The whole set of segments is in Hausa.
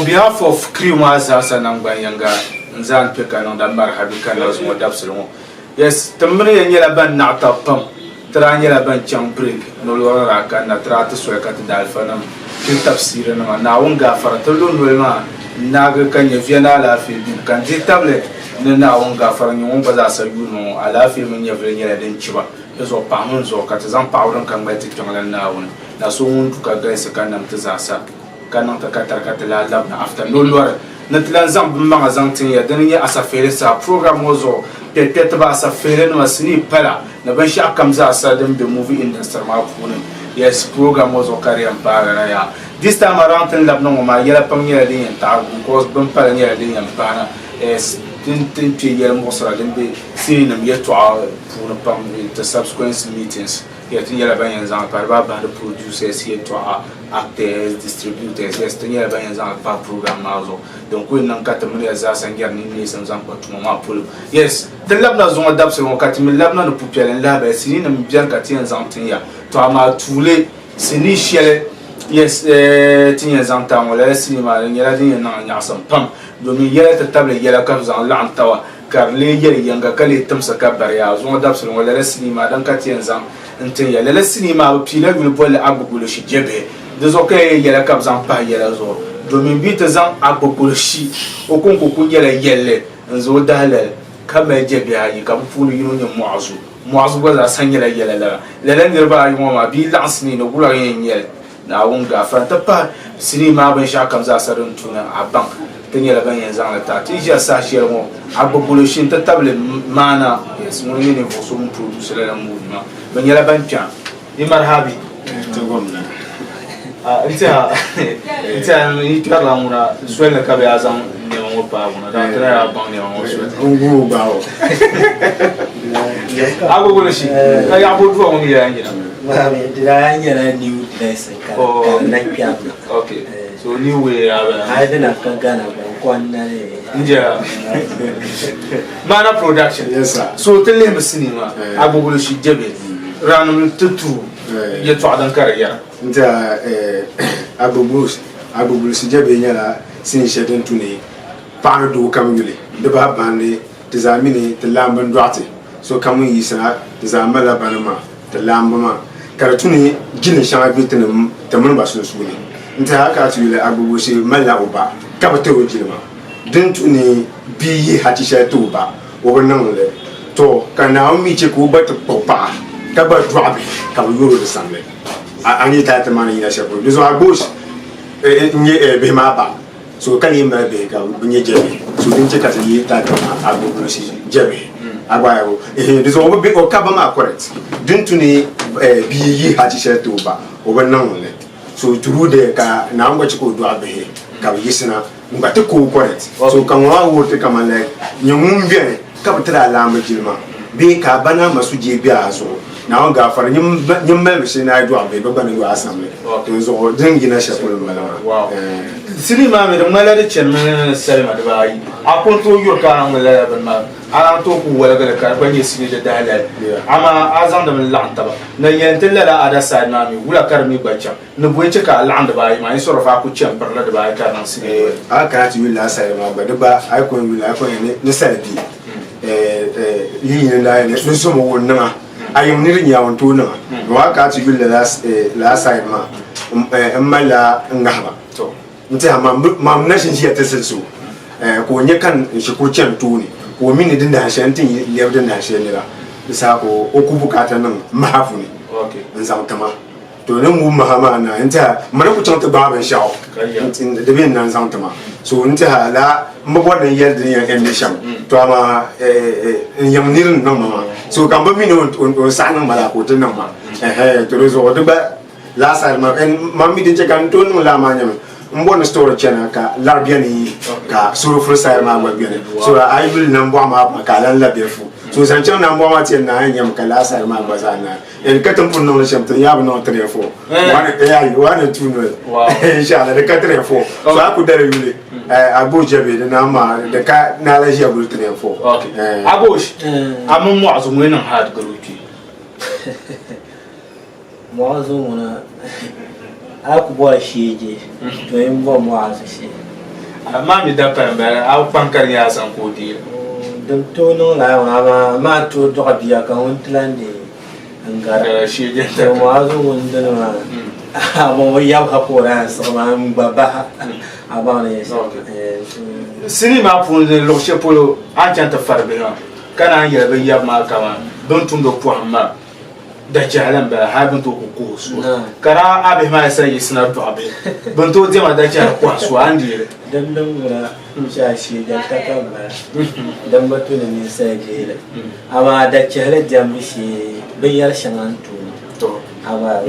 behalf of crew Mazasa Nangbanyanga, Nzan Pekano, the Marhabikanos, more Dapsilon. Yes, the money yellow band not up pump, Tranya band chunk break, no longer I can not try to sweat at the Dalfanum, Pilt up Sirenum, now Unga for a Tulun Wilma, Naga can you Vienna Lafi, can take tablet, now Unga for a new Bazasa, you know, I love him in your Venia than Chiba. There's all pounds or Catazan powder and come back to Jongan now. Now soon to Kagais a canam Tazasa. Cannot a catacatala after no lore. Natlanzam Mamazantin, then as a fair program was all. The Tetabas a fair no sleep pella. Nabasha comes out sudden the movie industry. Yes, program was all carry and paraya. This time around in Labno, my yellow pamia and tag because Bumpana and Pana is didn't year most of them be seeing them yet to our the subsequent meetings. Yet in Yelabans and Paraba, the producers here to our actors, distributors, yes, the Yelabans and Par program also. Don't go in and cut the money as us and get names and Zampa to Mama Pull. Yes, the Labnas on Dapse on Catim Labna, the Pupil and Lab, seeing them Bianca and Zantia to Ama Tule, Sinishele. Yes, Tinas and Tamola, cinema, and Yelladin and Yasan Pump. Domin yela ta table yela ka zan lan tawa kar le yela yanga kale tamsa ka bariya zo da sun wala sinima dan ka tiyan zan intin yela la sinima pila wil bol abugulo shi jebe da zo kai yela ka zan pa yela zo domin bi ta zan abugulo shi o kun ko kun yela yelle zo dala kama jebe ayi ka fulu yino nya muazu ba za san yela yela la ngirba ayi mo ma bi lansni no gula yen yel na wonga fanta pa sinima ban sha kam za sarun tuna aban Tanya ban yanzan la ta tija sa shermo abubulushin ta table mana yes mun ne ko so mun producer la movement ban yala ban pya ni marhabi to gomna ita ni tarla muna swela ka be azan ne mo pa muna da tra ban ne mo so ngu bawo abubulushin ka ya bodu wa mun ya ngina ma me dira ngina new dress ka na pya okay so new way I didn't yeah. Mana production. Yes, sir. So tell them cinema. Abubulo shi jebe. Ranum tutu. Ye to adan kare Nta abubulo shi jebe nyala sin shedon tuni. Pa do kamule. De ba bande tizamini te lamban droite. So kamu yisa tizamala banama te lambama. Karatuni gine shama bitin te mun basu suni. Nta haka tuile abubulo shi mala oba. Kabate wojilma dintu ni biyi hatisha tuba wonangle to kana mi che ko bat popa ka ba drobe ka yoro de sangle ani ta ta mani ya shepo so abush nye be ma ba so kan yimba be ka bunye jebe so din che ka yi ta abu no si jebe agba yo so obo be o ka ba ma correct dintu ni biyi hatisha tuba wonangle so turu de ka na ngo che ko do abe ka yisina ngate ko correct so kan wa wote kama like nyum bien ka batra lamba jilma be ka bana masuje bi azo na ga fara nyum mel shi na do abe be bana yo asamle to so dingina shapolo malama wow sinima me de mala de chen me selma de bayi akon to yo ka ngala ban ma ala to ku wala ga ka ban yesini de dalal ama azam da min la'anta ba na yantin la ada sa na mi wula kar mi bacha no boye ka la'anda bayi ma isoro fa ku chen barla de bayi ka nan sini aka ti wila sa ma ba de ba ai ko wila ko ne salbi yi na ne so mo wonna ayum ni nya won to na wa ka ti wila la sa ma mala ngahba to nta ma na shin shi ta silsu ko nye kan shi ko chen to ni ko mini din da shan tin le din da shan ni la bisa ko oku bukata nan mahafu ne okay nzam tama to nan mu mahama na nta mana ku chanta ba ban shawo da bin nan zam tama so nta hala mabwadan yadda yan en sham to ama yam nirin nan mama so kan ba mini on sanan mala ko tin nan ma to zo da ba la sa ma en mammi din kan to nan la ma nyam mbon store chana ka larbiani ka suru fursa ma ba biane so I will number ma ka lan la befu so san chan number ma tin na nyam ka la sa ma ba sana en ka tum pun no sham to ya no trefo wana tuno inshallah de ka trefo so aku dare yule abuja be na ma de ka na la ya bul trefo okay abush amun mu'azum wenan had garuki mu'azum wana aku boa shije to yin bo mu'azu shi Mami da pamba au pankar ya san ko di dum to no la ma to do biya kan wontlande angara shi je to ma zo wondana ma amo ya ha pora so ma baba aba ne sinima pour le chepolo an chanta farbe ha kana ya be ya ma kama don tun do ma da jalan ba ha bin to ko so kara abe ma sai sina to abe bin to je ma da jalan ko so an dire dan mura sha shi da ta kama dan batu ne sai je ama da jalan jambi shi bayar shangan to aba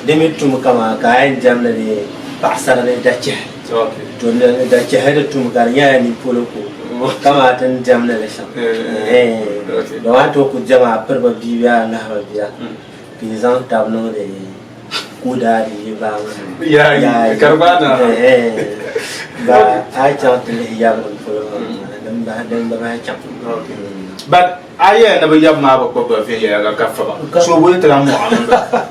demi tum kama kayan jamna ne pasara ne da jalan to da jalan tum garnya ni poloko kama tan jamna da shan da wato ku jama farba biya na biya pizan tabno de kuda di ba ya karbana ba a chant le ya bon fo dan ba chant but aya na ba yab ma ba fe ya ga ka fa ba so bo tra mo amba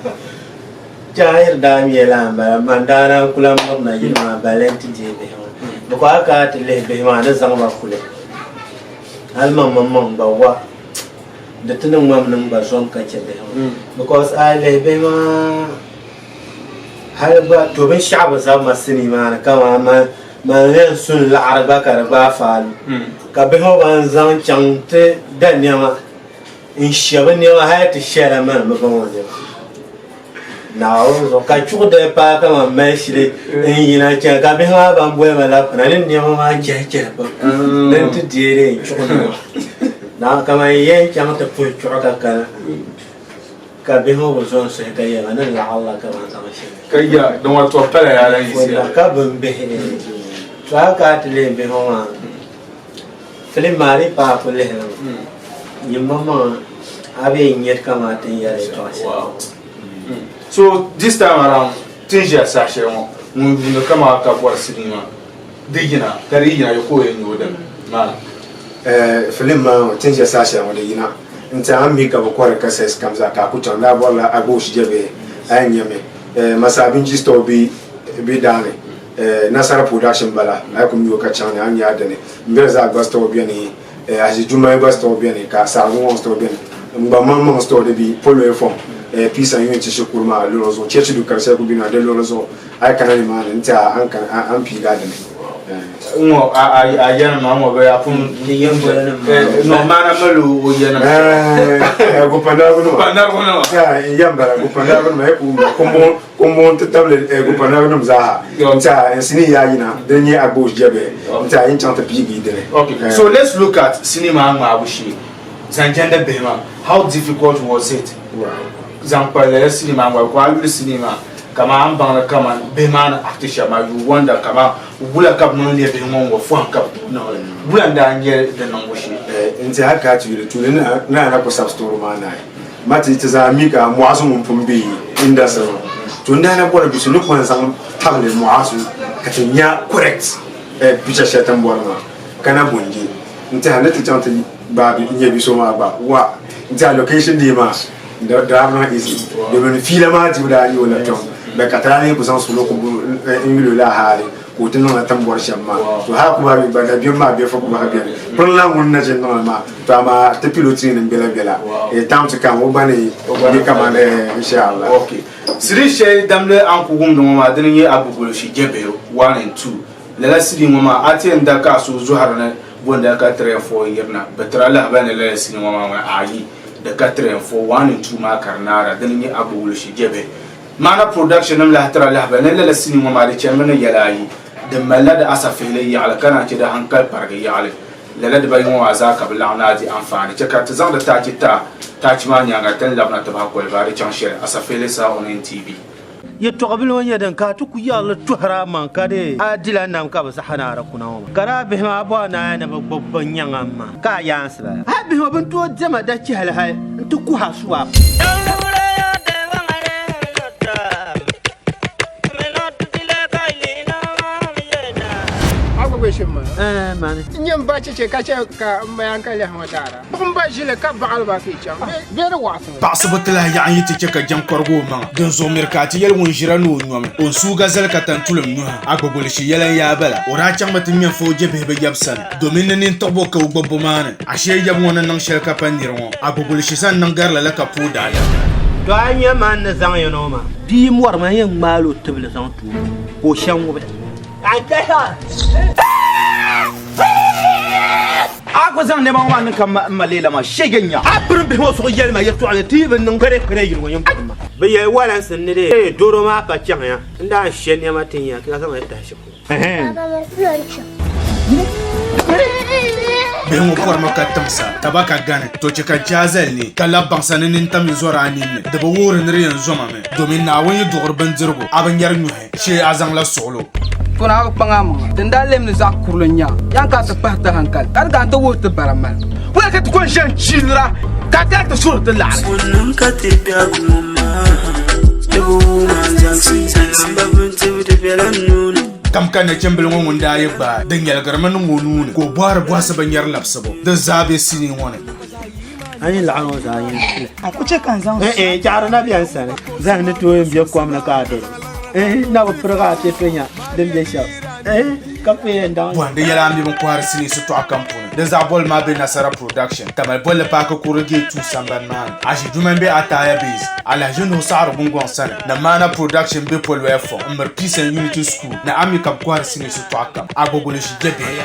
jair da mi la ba mandara kulam na yima balenti je be ko aka tele be ma da zama kule alman mamman ba wa da tunan mamman ba son kace be because I lebe ma har ba to bin sha'aba za ma sini ma kama ma ran sun la'arba karba fal ka be ho ban zan chante da ne ma in shaba ne ma hayati shara man ma ban wani na o ka chu de pa kama ma shire in yina cha ka be ha ban boye ma la na ne ma je ba dan tu dire chu na kama yen chang ta pu chu ka be ho zon se ka ya na la Allah ka ban sama shi ka ya don wato pala ya la yi ka ban be to ka tele be ho ma film mari pa ko le ni mama abe nyet kama tin ya le to so this time around tinja sashe mo mun bi kama ka bor sinima digina tarina yo ko yen yoda ma film ma tinja sashe mo de yina nta ammi ka bokore ka ses kamza ka ku tonda bola abo shijebe anyame masabin jisto bi dane nasara production bala ay ko mi ka chane anya dane mbeza agosto bi ni aji juma agosto bi ni ka sa won sto bi ngba mamma sto de bi polo e fon peace and unity shukurma lolozo chechi du karse ku bi na de lolozo ay kanani man nta an pi ga dane ngo a yana ma mo be apun no mana malu o yana go panda no ya yamba go panda no me ko table go panda no za nta sini ya yina denye agbo jebe nta yin chanta bigi dele. Okay, so let's look at cinema ma abushi zanjenda bema. How difficult was it? Example cinema ma ko cinema kama ambana kama bemana actisha ma you wonder kama bula kap non le bemon wo fo kap no bula ndanye de non wo shi nti haka tuile tule na ko substore ma na mati tazamika muazu mpumbi indasa to ndana bora bisu no ko san table muazu katinya correct bicha shetan borna kana bonji nti hanati chanta babi nye biso ma ba wa nti location di ma da na easy de ben filama di da yo la ton be katani ko san sulo ko ingilo la hali ko tin na tambor shamma to ha ko ba bi ba bi ma bi fa ko ba bi pon la mun na je no ma to ma te pilote ni bela e tam to kan wo bani bi kama ne inshallah. Okay, siri she damle an ko gum do ma din yi abugolo shi jebe 1 and 2 la siri ma atien da ka so zuhar na bonda ka 3 4 yerna betra la bana la siri ma ayi da 4 and 4 1 and 2 ma karnara din yi abugolo shi jebe mana production nam la tara la bana la sini mo mari chamana yalayi de malada asafile yala kana ci da hankal parga yala la da bayin wa zaka billa nadi amfani ce ka ta zanga ta ci ma nyanga tan labna ta ba ko bari chan share asafile sa on TV ya toqbil wanya dan ka tu ku yalla tuhra man ka de adila nam ka ba sahana ra kuna ma kara be ma ba na na babban yan amma ka yansu ba ha be ma ban to jama da ci hal hal to ku hasuwa maani nyam ba che ka che ka mayan ka le hamadara bum ba jile ka baal ba fi cham be ro wa paɣasibitila yaɣan yi ti chɛ ka jɛm kɔrigu o maŋa din zuɣu miri ka a ti yɛli ŋun ʒira ni o nyɔmi o suu ga zali ka tantulum nyɔha a gbagbolisi yɛlan yaa bala o daa chaŋmi ti ŋmɛ fo o je bihi bi yɛbu sani domin ni nintiɣibo ka o gbubi bi maani a shee yɛbu ŋɔ ni niŋ shɛli ka pa niri ŋɔ a gbagbolisi san niŋ garila la ka pooi daada to a nyɛ man ni zaŋ yino maa bia mɔri ma yɛn ŋmaali o tibili zaŋ tuo ka o shɛŋ ŋubi a ko zaŋ nɛma maa ni ka ma leela maa shɛge nya a pirin bihi ŋɔ suɣu yɛli ma yɛltɔɣali ti bi niŋ kpɛrɛ yiri ŋɔ yɛn bɔdi ma bi yɛ walansi ni de doro maa pa chɛŋ ya n daa shɛ nɛma ti nya ka zaŋ ya tahi shɛku bihi ŋɔ pɔrimi ka timsa taba ka gani to chɛ ka jaazali ni ka la baŋsa ni nintami zɔri a ninni di bi wuhiri niri yɛn zɔma mi domin naawuni yi duɣiri bindirigu a bi nyɛri nyɔhi shee a zaŋla suɣulo kuna kpanga ma tin da lem ni za kurlo nya yan ka ta pahta hankal kar ga ta wuta baramal wala ka tukun shan chilra ka ta ta sur ta la wannan ka te biya gumma dubu man jansi san babun te de belan nuna kam ka nachimbili ŋɔ ŋun daa yi gbaa din yɛligirimi niŋ o nuuni ka o bɔhiri bɔhisi binyɛri labisibu di zaa be sini ŋɔ ni a yi laɣim o zaa yin a ku che kan zaŋ chɛɣiri na biɛni sani zahim ni tooi be kom ni ka a doro na bi pirigi a piɛto nya din be shɛb ka pe yɛn daŋ bɔhindi yɛla a mi bin kɔhiri sini sitɔɣu kam puuni din zaɣ bɔli maa be nasara production tamal bɔlli paaki kurigi tu sambani maa ni a ʒi duman be Ataya base alahi nuhu saɣiri gungɔŋ sani na maana production be polwaya fɔ n miri peace and unity school na ami ka bi kɔhiri sini sitɔɣu kam a gbogbolisi je bihi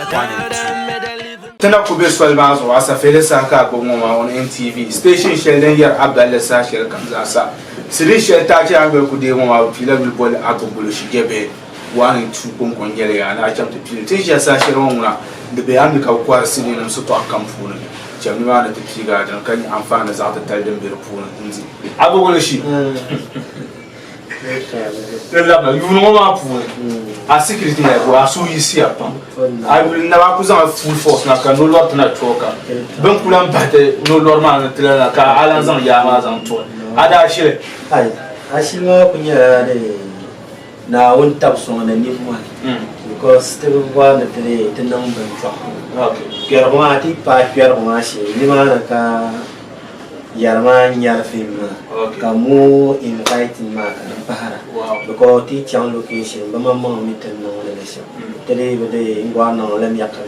tina ku be soli maa zuɣu a safeeli saa ka a gbubi ŋɔ maa wani NTV station shɛli din yɛri Abdallah saa shɛli kam zaasa siri shɛli taa chɛ a gbiri ku dee ŋɔ maa bi piila yuli bɔli a gbogbolisi je bihi 1 and 2 konkon yɛli yaa na a chɛm ti piili tin shɛli saa shɛli ŋɔ ŋuna di be ami ka bi kɔhiri sini nim sitɔɣu kam puuni chɛm ni maa ni ti piiga din ka nyɛ anfaani zaɣ titali din be di puuni n di a gbogbolisi labla yuuni ŋɔ maa puuni a security ya ko a so yisiya pam a yuli na ba ku zaŋ full force na ka no lord na toka bin kulan bahte no lord ma na tilana ka alan zaŋ ya ma zaŋ to a da shile ai a shi ma kun ya da na won tab so na ni mu because te ba na tele te nan ban to okay kero ma ti pa kero ma shi ni ma na ka yarma nyar film ka mu invite ma kan bahara because ti chang location ba ma mi tan no le shi tele be de ngwa no le mi yakka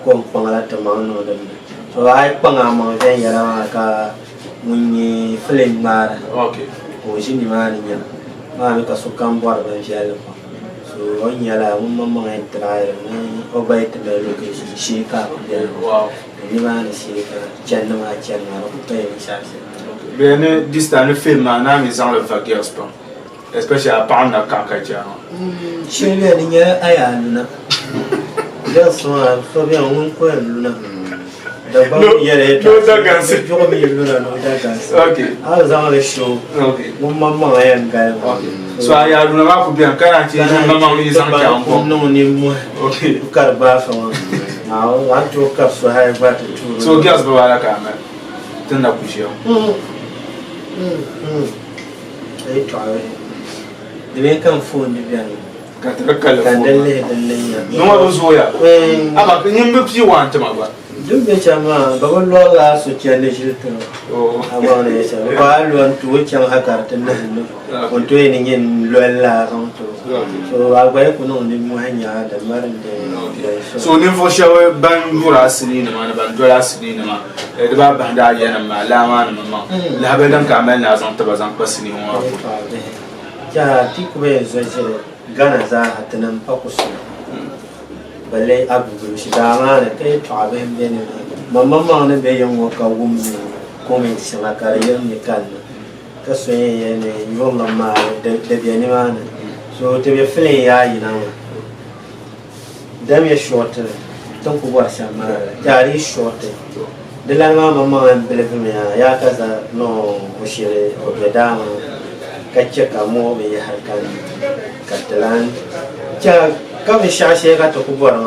ko pangala ta ma no de so ai panga ma de yara ka munyi film mara okay o shi ni ma ni nya ma mi ka so kan bor ba jale ko so on yala mun ma ai trai ni o ba ite be location shi ka de wow ni ma ni shi ka janna ma janna ro ko te sha bene distance film na mi zaŋ le vagues pam especially a paɣa na ka ka ja shi be ni nya aya luna ya so be on ko luna da ba yere no da ganse ko mi luna no da ganse okay a zaŋ le show okay mun ma ya ngai so a ya luna ma ku bian kana ti ma ma mi zaŋ ja ko no ni mu okay kar ba fa a to ka so hay ba to so gas ba wala ka ma tunda ku shi ai to ai de kan phone ni bian ka ta kala kan dalle ya no ma zo ya aba kin bi fi wanta ma ba duk da chama ba lo la so chale shi to aba ne sa ba lo an to chan hakar tan nan on to ni yin lo la on to so agba ko no ni mu hanya da marin da so ni fo shawe ban dura asini ne ma ban dura asini ne ma da ba ban da yana ma la ma ne ma la ba dan ka amal na zan ta bazan kwasini wa ja ti ko be zo jere gana za hatanan pakusu balle abu shi da ma ne kai to abin bene mamma ma ne be yan ka wum ko me shi la kare yan ne kan ka so ye ne yolla ma de be ne ma ne so te be fele ya yi na dam ya short ton ko wa sha ma jari short de la mamma bele me ya ka za no ko shire o be da ma ka ce ka mo be harkan katalan ja ka be shashe ka to ku bora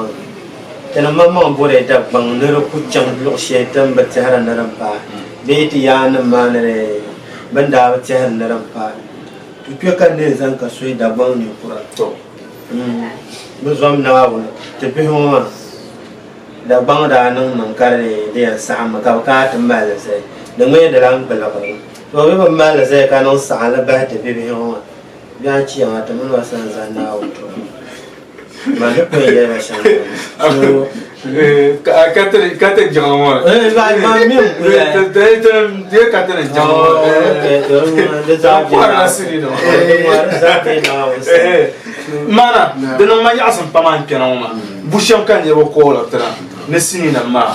tana mamma bore da bang ne ro ku chang lo she tan ba tsara na ran pa be ti ya na ma ne banda ba tsara na ran pa tu pe kan ne zan ka so da bang ni kura to mu zom na wa te pe ho ma da bang da nang kare de sam ka ka ta mal se de me de lang bela ko to be mal se ka no sa la ba te be ho ya chi ma ta mo san san na o to ma le ko ye ba shan kata jangan mo ba ma mi ko ya dia kata jangan mo de za apa sini no mana dana ma ya san paman kenan ma bushan kan ye ko la tra ne sini na ma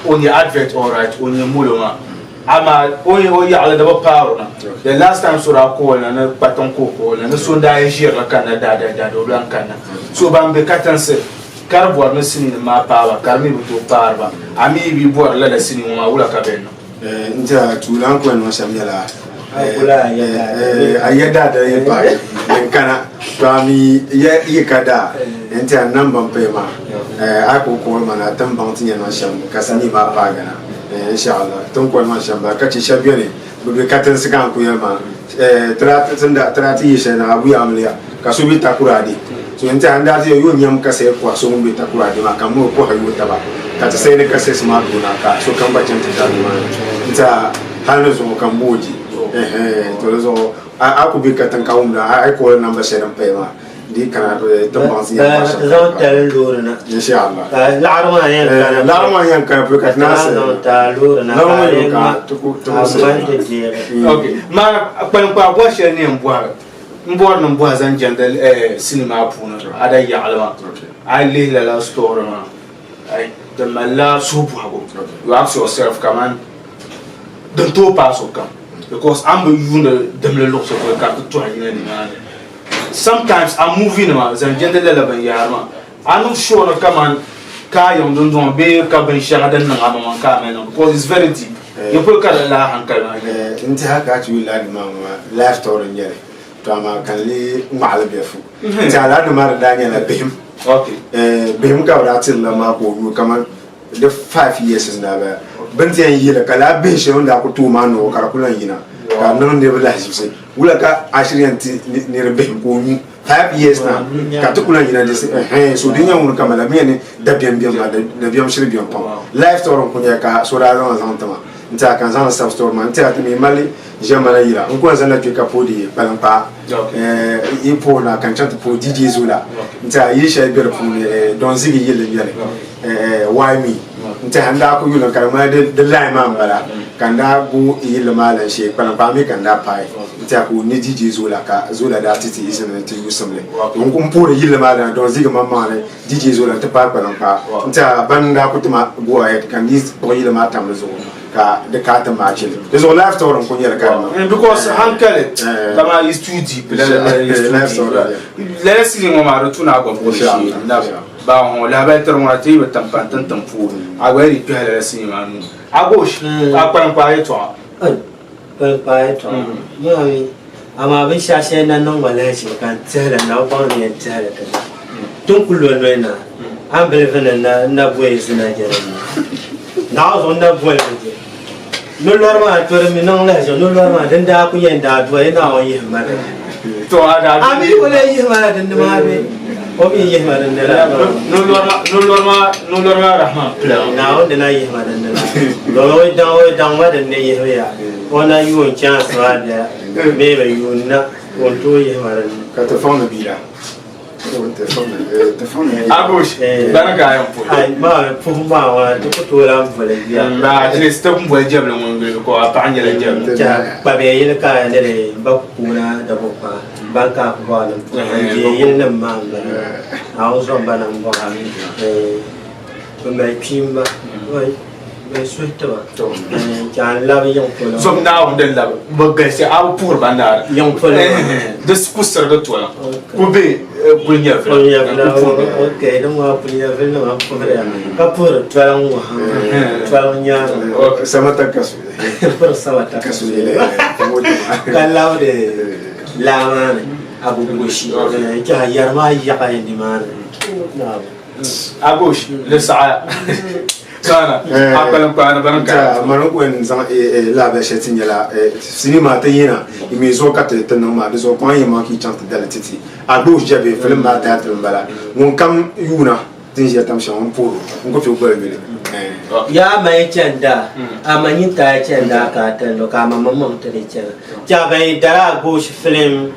on your advert all right on your mulo ma ama o ya ala da ba paro na the last time sura ko na paton ko na so da ya jira kan da do lan kan so ban be katanse kar boar na sini ma pawa kar mi buto parba ami bi boar la da sini ma wula ka benno nta tulan ko no samyala kula ya ayada da ya ba kana to ami ye kada nta nan ban pe ma ako ko mana tan ban tinya no sham kasani ma pa gana inshallah ton ko ma sham ba kace shabione be katan sikan ku yama trati yishena abu amliya kasubi takuradi so nta anda ti yo nyam ka se kwa so mbe takura de ma kamu ko hayo taba ka ta sai ne ka se smart na ka so kan ba cin ta ma nta halu zo kan boji to zo a ku bi ka tan ka umda ai ko namba se ran pe ma di kana to bansi ya ma zo ta lurna inshallah larma yan ka pe ka na se ta lurna ka to okay ma kwa bo she ne mbwa mbor no mbwa zan jandal cinema puna ada ya alama ai le la store ma ai the mala subu hago you ask yourself come on don't to pass o come because I'm you them le lokso ko ka to hanya ni ma sometimes I'm moving ma zan jandal la ban ya ma I'm not sure no come on ka yom don be ka ban shahadan na ma ka ma because it's very deep you put ka la hankal ma inta haka ci la ma life story nyere ama kan li mal be fu ta la ma da nya la bim okay bim ka ra tin la ma ko yu kama the 5 years na ba ban tian yi la kala be she onda ko tu ma no kara kulan yina ka non de la jibse wula ka ashirian ti ni re bim ko yu 5 years na ka to kulan yina de so de nya mun kama la mi ne da bim ma da bim shiri bim pa life story ko nya ka so ra ran zan tama nta kan zan sub store man nta mi mali jamana yira on ko zan na ka podi balampa ipo na kan chanta po DJ Zula nta yi shay ber fu don zigi yele yele why me nta handa ko yula karama de line man bala kanda bu yele mala she balampa mi kanda pai nta ko ni DJ Zula ka Zula da titi isem nta yusamle on ko po yele mala don zigi mamma ne DJ Zula ta pa balampa nta banda ko tuma bu ay kan ni po yele ma tam zo ka de kata machine there's a life story ko yele karama because hankale kama is too deep life story la sili mo maro tuna go ko shi na ba on la ba ter mo ati betam pantan tamfu agweri pe la sili manu agosh akwan kwa eto yo ama bin shashe nan non wala shi kan tsara na ba ne tsara ta tun kullu na an belven na boye sina jere na zo na boye no lorma to mi non la jo no lorma den da ku yenda do ina o yi ma to ada ami wala yi ma den ma be o mi yi ma den la no lorma rahman na o den yi ma den la lo dan wa den ne yi ya ona yi on chance wa da me be yu na on to yi ma den ka te fona bila agosh baraka yan po ai ma fu ma wa to to la mfale ya ba tele step mbo jable mo ngel ko apanya la jable ja ba be yi ka ne ba kuna da ba banka ko ba je yin nan ma a o so ba nan ba ko mai pimba oi mai suita ba to ja la bi yon ko so na on den la ba gasi a pour bandar yon ko de skusser de toi ko be punya okay donc wa punya vena ma ka pour twalan wa twalan nya sama takasu pour sama takasu kan lawde lawan abu goshi ja yarma ya ka indi man agosh le saa kana akalan ko ana banka manon ko en zan la ba shetin yala cinema ta yina imi zo ka te tan ma de zo ko yima ki chanta dala titi agosh jabe film ma ta tan bala won kam yuna tinja tam sham poro ngo fi gba mi ya mai chanda amanyi ta chanda ka tan lo ka mamam te chanda ja bai dara go shi film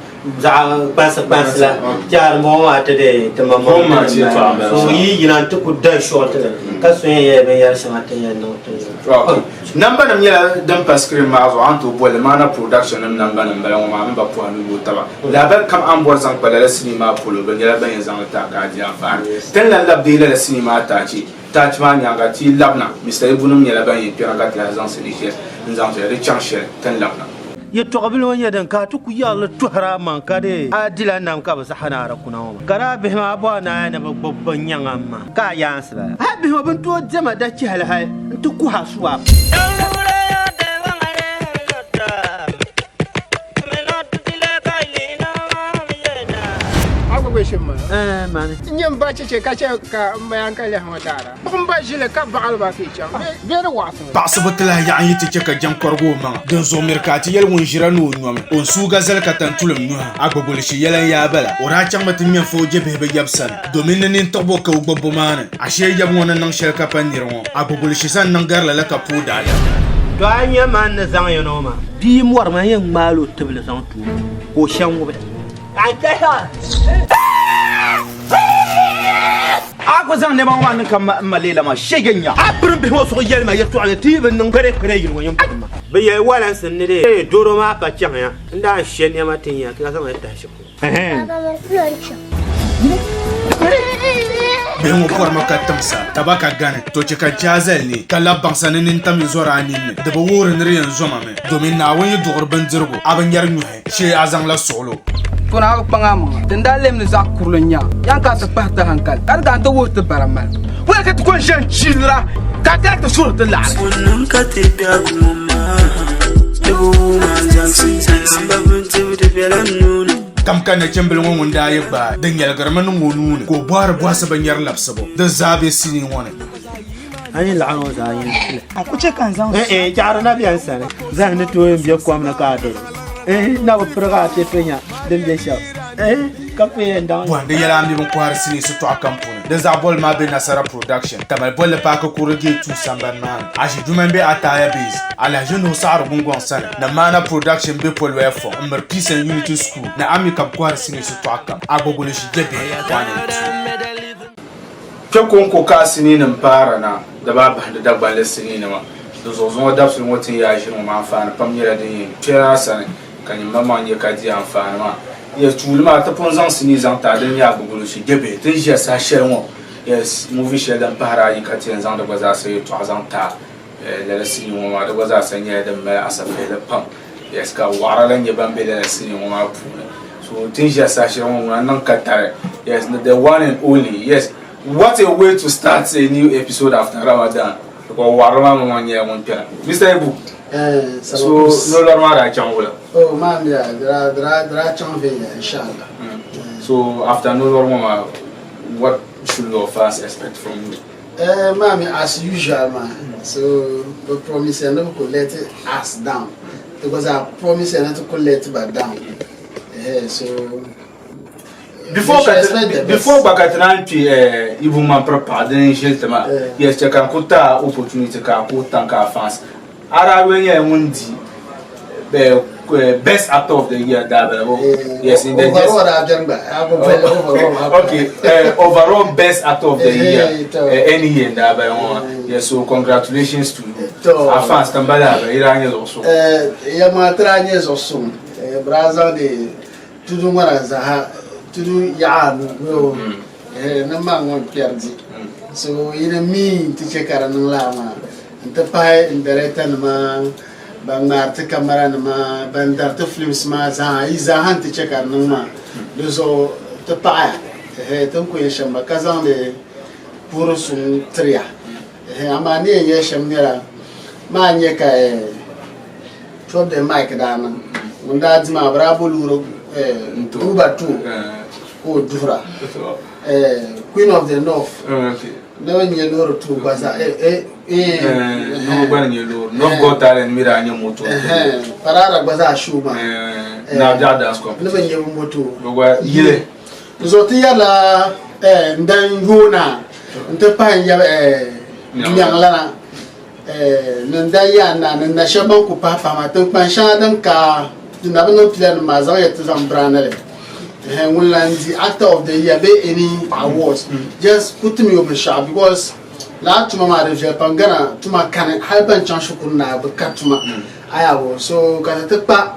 za pas la jar mo ate de te mamam so yi yinan to ku dan short ka so ye be yar sama te ya no to namba nam yela dan paskrim ma zo anto bole mana production nam namba nam bala ma ba po anu taba la ba kam an bor zan bala cinema polo ben yela ben zan ta ka ji afan tan la lab de la cinema ta ci ma nyanga ti labna mr ibunum yela ben yi pira ga la zan sediche nzan to re chanche tan labna ye toqbil wanya dan ka tuku yalla tuhra man kade adila nam ka basa hanara kuna ma kara be ma ba na na babban yanga ma ka yansa ba ha be ma ban to jama da ci hal hay to ku hasuwa man nyam ba ce ka ce ka mayan ka le hamadara bum ba jile ka ba alba fi cham be da wasu pasbutla ya yi tike ka jam korgo ma don zo merkati yel won jira no nyom on su gazel ka tan tulum no agbogol shi yelan ya bala ora cham matin men fo je be yabsan domin nin to bo ka gbogbo man ashe yab won nan shel ka panirwo agbogol shi san nan garla la ka puda ya to anya man na zan yo no ma bi mor ma yen malo tebele zan tu ko shan wo ai ta ha ako zan ne ban wannan kan malela ma shegenya abrin bi mo so yel ma yato ala tibin nan kare yin wani ma bai yayi walan sun ne dai doro ma ka can ya inda she ne ma tin ya ka sama ya tashi ko be mo por ma ka tamsa tabaka gane to ci ka jazel ne kala bansa ne nin tam zora ni ne da ba wurin riyan zoma me domin na wani dogor ban dirgo aban yar nyuhe she azan la solo fona ko pangam tenda lemne za kurlonya yan ka ta pahta hankal ar ga to wote baramal wala ka ko jan chilra ka ta sur de la wannan ka te biya gumma do man jansi samba bunte de belan kam kana chembel ngon da yeba dan yal garman ngonu ko bar bwasa ban yar lapsabo da zabe sini wona ani la'ano za yin ku ce kan zan jara na biyan sare zan ne to yin biya kwam na ka do na ba fura te fenya den be sha kafe ndan wanda yala mi bon kwar sini su to akampuna da zabol ma be nasara production tamal bol pa ka kurege tu samban man ashi duman be ataya base ala jeno sar bungon sana na mana production be pol wefo umar peace and unity school na ami kap kwar sini su to akam agogolo shi jebe wana ko ka sini nan para na da ba da dagbale sini na ma da zo da su motin ya shi ma fa na pamira din kira sana kan mama ne ka ji amfani ma ya tulma ta pon zan sini zan ta dan ya gugulu shi gebe tin shi sa shelmo yes movie shedan para yi ka tin zan da gwaza sai to zan ta da sini mo ma da gwaza sanya da mai asafe da pam yes ka waralan ya ban be da sini mo ma pu so tin shi sa shelmo nan ka tare yes the one and only yes what a way to start a new episode after Ramadan ko warama mo nya mon pera Mr. Ibu so no normal wala oh man ya dra change inshallah so after no normal what should your fast expect from you mami as usual man so the promise and to let us down because I promise and to let back down so before bakatranti even man prepare gentleman yes check kan kuta opportunity ka kuta ka fans ara wenye mundi best actor of the year yes in the overall best actor of the year any year yes so congratulations to you fans tambala iranye also ya matranye also braza de tudo maraza tudo ya no na mangon perdi so ina mi ti chekara nlama nta pai indereta ma bangarte camera ma bandarte films ma za iza hanti chekara nma dozo te pai ton ko yeshamba kazan de pour son tria amani yeshamnira ma nyeka chob de mic dana unda dima brabo luro uba tu ko dura Queen of the North no nyeloro tu baza no bana nyeloro no go talent mira nya moto parara baza shuma na dance competition no banye moto go yile zoti yala ndan yona nte pa ya nyang lana nda ya na shaban ku pa ma tan pan sha dan ka na ba no plan ma za ya tuzan branale Winlands Actor of the Year be any awards just put me over shop because la tuma ma de pangana tuma kan halban chan shukurna be katuma ayawo so ka ta pa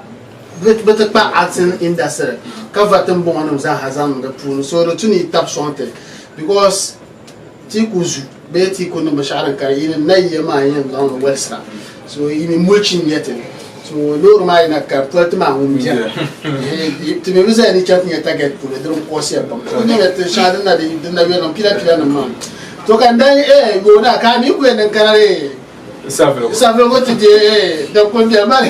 bet pa acting industry ka vatin bon anu za hazan da pun so do tuni tap sonte because ti kuzu be ti ko no basharan ka yin na yema yin don westra so yin mulchin yete so lor ma ina karto ti ma hum dia ti me bisa ni chat ni target pour le drum posia bam ko ni mete shada na de na we no pila na ma to kan dai go na ka ni ku en kanare savelo go ti de da ko dia ma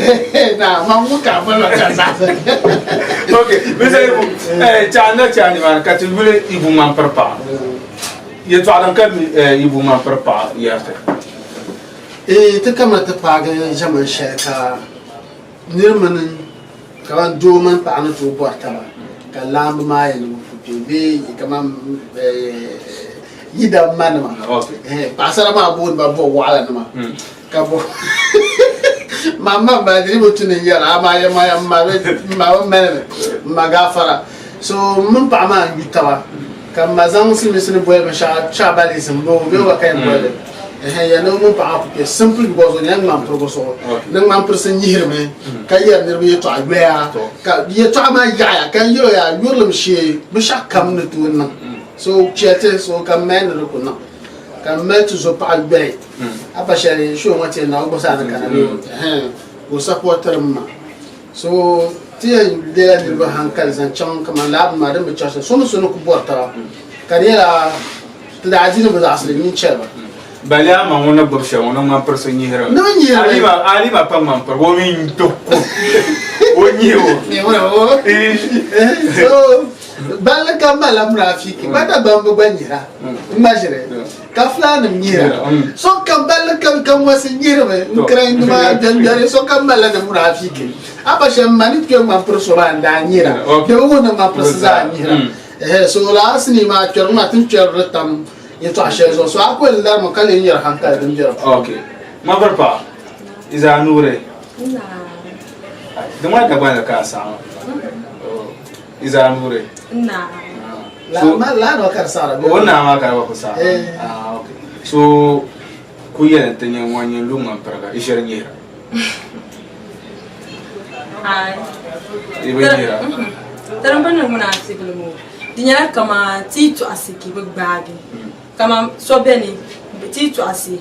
na ma mu ka ba la ka sa okay bisa chana chani man ka ti bule ibu man parpa ye to adan ka ibu man parpa yarte te kamata paga jaman shaka nirmanin kaman doman pa ano to porta ba kalam ma yin be kaman yida manama okay pasara ma bon ba bo wala nama ka bo mama ba diri mutune yara ma ya ma gafara so mun pa ma yutawa kam mazan muslimin boye ba sha bali simbo be wa kai boye ya no mun pa ko simple because on yang mam progoso nang mam person yirme ka yer ne bi to agbeya ka ye to ma ya kan yo ya yurlum shi bi shakam ne to nan so chete so kam men ro ko nan kam met zo pa agbe apa shari sho ngate na go sa na kana go supporter ma so tie de la dirba hankal zan chang kam lab ma de mi chasa so no ko borta kariera da ajino ba asli ni cheba Balia ma wona borsha wona ma person yihira ali ma pa man par wo min to wo nyiwo so bala kamala mrafiki bata bambo banyira imagine kafla nyira so kambala kam wasi nyira me ukraine ma dandare so kambala na mrafiki apa shamani ke ma perso banda nyira de wona ma perso za nyira so la asni ma kerma tin kertam yeto ashe so ako la mo kale nyira hanka dum jira okay ma barpa iza nure dama da bana ka sa iza nure la no kar sara wona ma ka ba ku sa okay so ku yana tanya wanyen lungan parga ishar nyira ai nyira tarambana muna sigulmu dinyara kama titu asiki bgbagi kama sobeni titu asi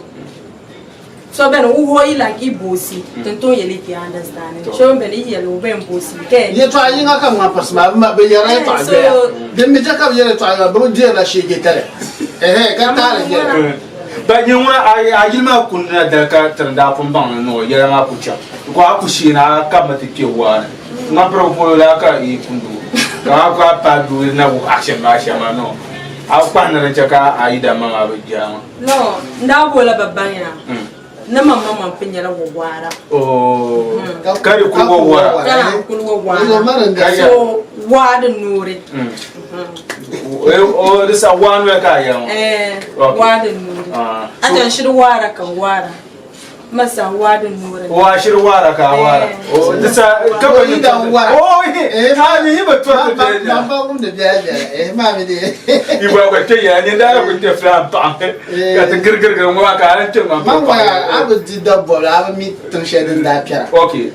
sobeni uho ila kibosi tento yele ki understand sobeni yele ben bosi ke ye to ayinga kam ma pasma ma be yara to abe de mi jaka yele to abe bo je la shege tare ka tare je ba nyura ayilma kunna da ka tanda pon bang no yara ma pucha ko akushina kama tikiwa ma propo la ka i kundu ka pa du na wo action no akwa na chaka aida mama bajama no ndabo la babanya na mama mpinyala wo wara kari ku wo wara kari ku wo wara so wada nuri o disa one we ka ya wada nuri ajan shi wara kan wara masa wada nuri wa shir wara ka wara o disa ka ba ni da wara o ha ni ba to ma ba mun da jaja ma mi de iwa ko te ya ni da ko te flam pa ka te gir mo ka ran te ma wa abu di double abu mi tun shedin da pira okay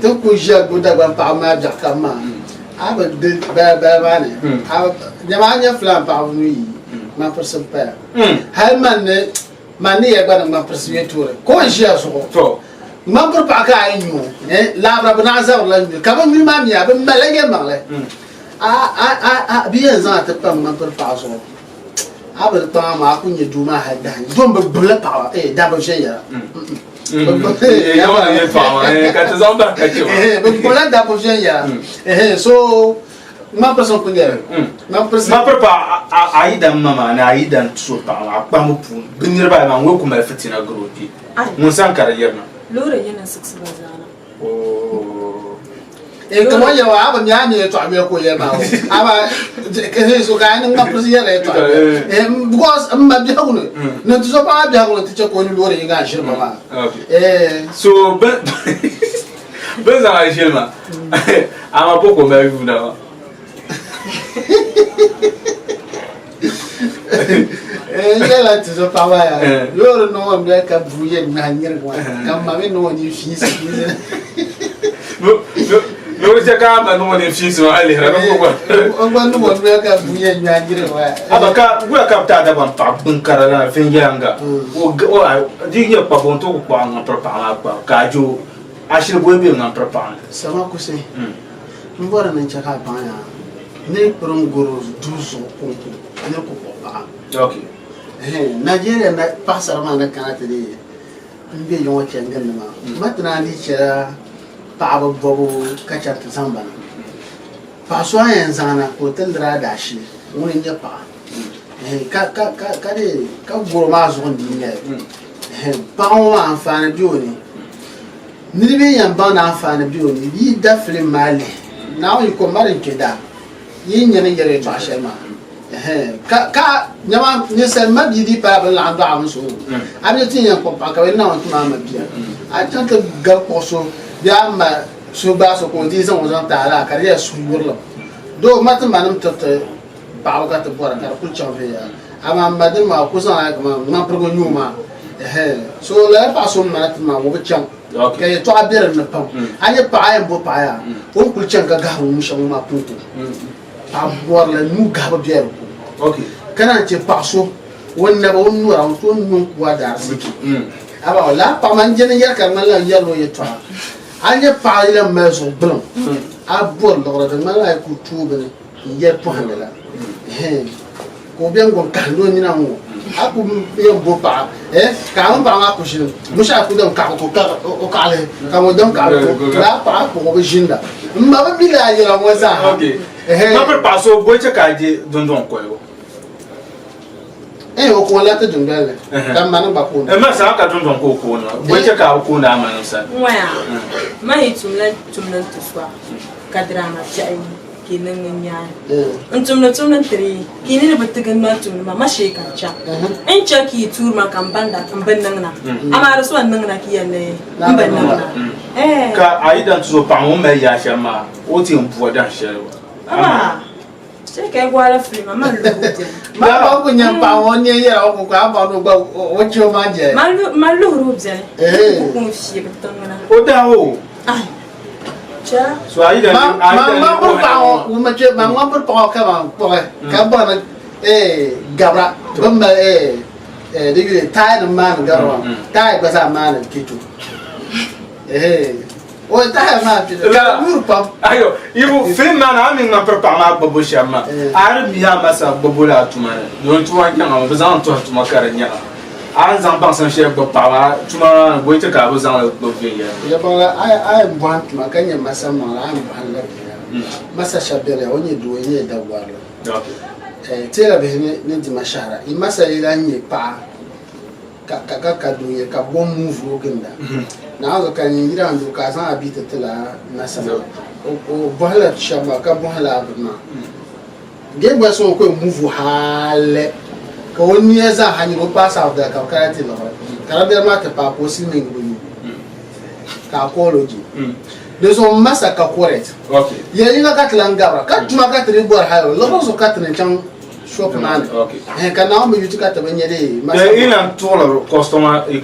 to ku je go da ban pa ma ja kama abu de ba ne abu jamanya flam pa mu yi ma person pa hal man ne mani ya gwana ma persiwe tore ko shi ya so to man por pa ka ayu la bra bana za la ka ba mi ma mi ya ba malage male bi ya za ta pa man por pa so abel pa ma ku ni duma ha da don ba bula pa da ba she ya ya ba ni pa ka ta zamba ka ce ba bula da ba she ya so ma person ku ngere ma perpa aida mama na aida so pa akpa mu pu binir ba ma wo kuma fitina gropi mun san kare yerna lore yana 6 bazana Como yo hago ya ni to ame ko ye ma o. Aba ke so ka ni ngam presi ye to. Because ma bi ha kuno. No to so pa bi ha kuno ti ko ni lori nga shir ma. So ben za ma shir ma. Ama poko ma bi na. Ela ti so pa wa ya. Yo no mo ka buye na nyere kwa. Kam ma me no ni fi si. No je ka ba no ni fi so ali ra ko ko. On ba no mo ka buye na nyere wa. Abaka gwa ka ta da ban pa bun karara fin yanga. O di ye pa bon to ko nga prepara pa ka jo ashir bo be nga prepara. Sama ko se. Mbora nan chaka pa ya. Ne prom goro duzo ko ne ko pa. Okay. Nigeria na pasar ma na kanata de mbe yon chengan ma matna ni chera pa bobo kacha tsamba pa so ayen zana ko tendra da shi woni nya pa ka de ka goro ma zo ndi ne pa o anfana bioni ni be yan ba na anfana bioni yi da film mali now you come marry keda yi nya ne yere ba shema ka nyama ni sel ma bi di pa la ndo am so abi tin yan ko pa ka we na on tuma ma bia a tanta ga ko so ya ma so ba so ko di san won ta la ka ya su yurlo do mat manam tata pa ka ta bora ka ku chove ya ama madin ma ko san ma ma progo nyuma so la pa so ma ma wo cham ka ye to abere na pam anye pa ay bo pa ya on ku chan ka ga mu sha ma puto abor la nu ga ba biero. Okay. Kana che paso wonna ba wonnu ra to nu kwa dar siki. Aba wala pa man jene ya kan la ya lo ye to. Anye pa ile meso blon. Abor lo ra ma la ku tu be ye to handela. Ko bien gon kan do ni na mo. Aku ye bo pa ka on pa ma ku shin. Musha ku dem ka ko ka le ka mo dem ka ko la pa ko be jinda. Ma ba bi la ye la mo za. Okay. Ma per paso boy che ka je don ko yo. O ko la ta dungale kan man ba ko ma sa ka don ko ko no boy che ka ko na man sa wa ma hitumla tuswa kadrama chai kinin nya tumna tri kinin batigan ma tumna ma she kan cha en cha ki tur ma kan banda kan bannan na amara so nan na ki yalle bannan na ka aidan so pa mo me ya shama o ti mpo da shero se ke gwala free mama lu ma ba ko nyam pa won ye ya ko ka ba no ba o cho ma je ma lu ru bzene ko ko fi betanga o da o ai cha so aidan ma ko pa o ma che ma ko pa ka ba ko ka ba na gabra ba ma de yu tai na ma na gabra tai ba sa ma na kitu o ta ma pide la urpa ayo ibu film na amin na prepare ma bobo shama arabi ya masa bobo la tumana don tuwa nyanga ba zan to tuma karanya an zan ban san she ba pawa tuma bo ita ka ba zan bo ya ya ba ai want ma kanya masa ma la am ban la masa shabere onye do onye da wala okay tera be ne di mashara I masa ila nye pa ka do ye ka bon move oginda na ga kan yira ndo ka san abita tala na sama o bohala shamba ka bohala abna ge gba so ko move hale ka woni eza hanyi go pass out da ka karate no kala be ma ta pa ko si min go ka apology de so masa ka correct okay ye yinga ka tlangara ka tuma ka tri bor hayo lo so ka tne chang shop man okay kana mo yuti ka tabanya de masa ina tola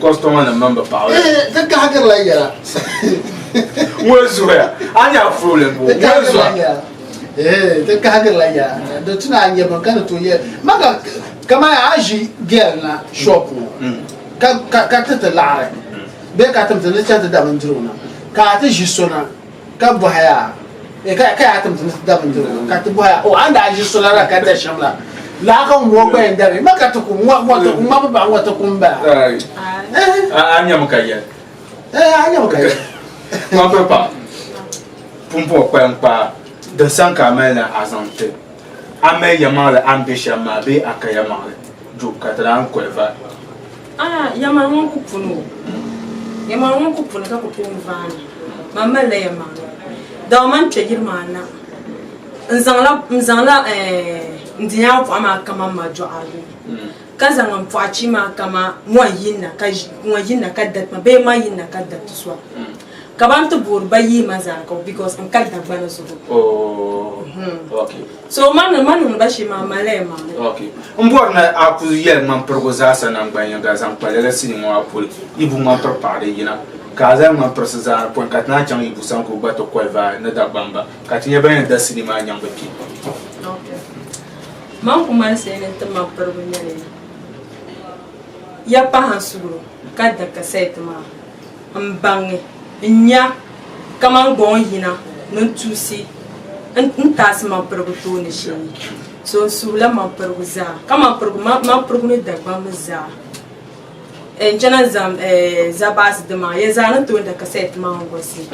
customer na member power ta ka hagar la yara wezo ya anya problem bo wezo ta ka hagar la yara da tuna anya ban kana to ye maka kama aji girl na shop no ka ta lare be ka ta mutane ta da ban jiro na ka ta jisona ka bohaya ka ta mutane da ban jiro ka ta bohaya o anda aji sona ka ta shamla la ka mo ko endare maka to ko mo ba wa to kumba anya mukaya anya mukaya ma papa pumpo kwampa de sanka mena azante ame yamale ambition ma be akaya male jo katran kweva yama won kupunu ka kupunu vani mama le yama da man chegir mana nzangla ndinya kwa ma kama majo alu kaza ngam fachi ma kama mwayina ka dat ma be ma yina ka dat swa kabam to bur bayi mazaka because am kal da bana so okay so man ba shi ma malema okay na aku yer man proposa sa nan banya ga zan pale sini mo apol ibu man prepare yina kaza man processar point katna chang ibu san ko bato ko va na da bamba katinya banya da sini ma nyang ba pi okay man kuma sai ne ta ma perbunya ne ya pa hansuru kada ka sai ta ma ambange nya kaman gon yina nun tusi ntas ma perbuto ne shi so sula ma perbuza kama perbu ma perbu ne da ba maza jana zam zabas de ma ya zana to da cassette ma ngosi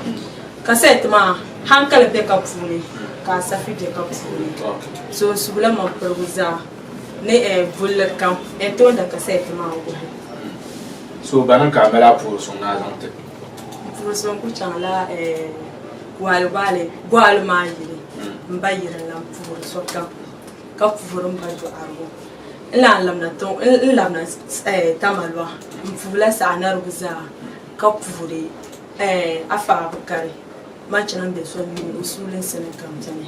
cassette ma hankala be ka funi ka safi de ka funi so sula ma perbuza ne bulle kam to da cassette ma ngosi so banan ka mala pour son azante pour son ku changla wal ma yiri mbayira lam pour so ka pour mbajo argo ila lamna to lamna tamalwa mfula sana ruza ka pure afa bakari machana be so ni usulin sene kamtane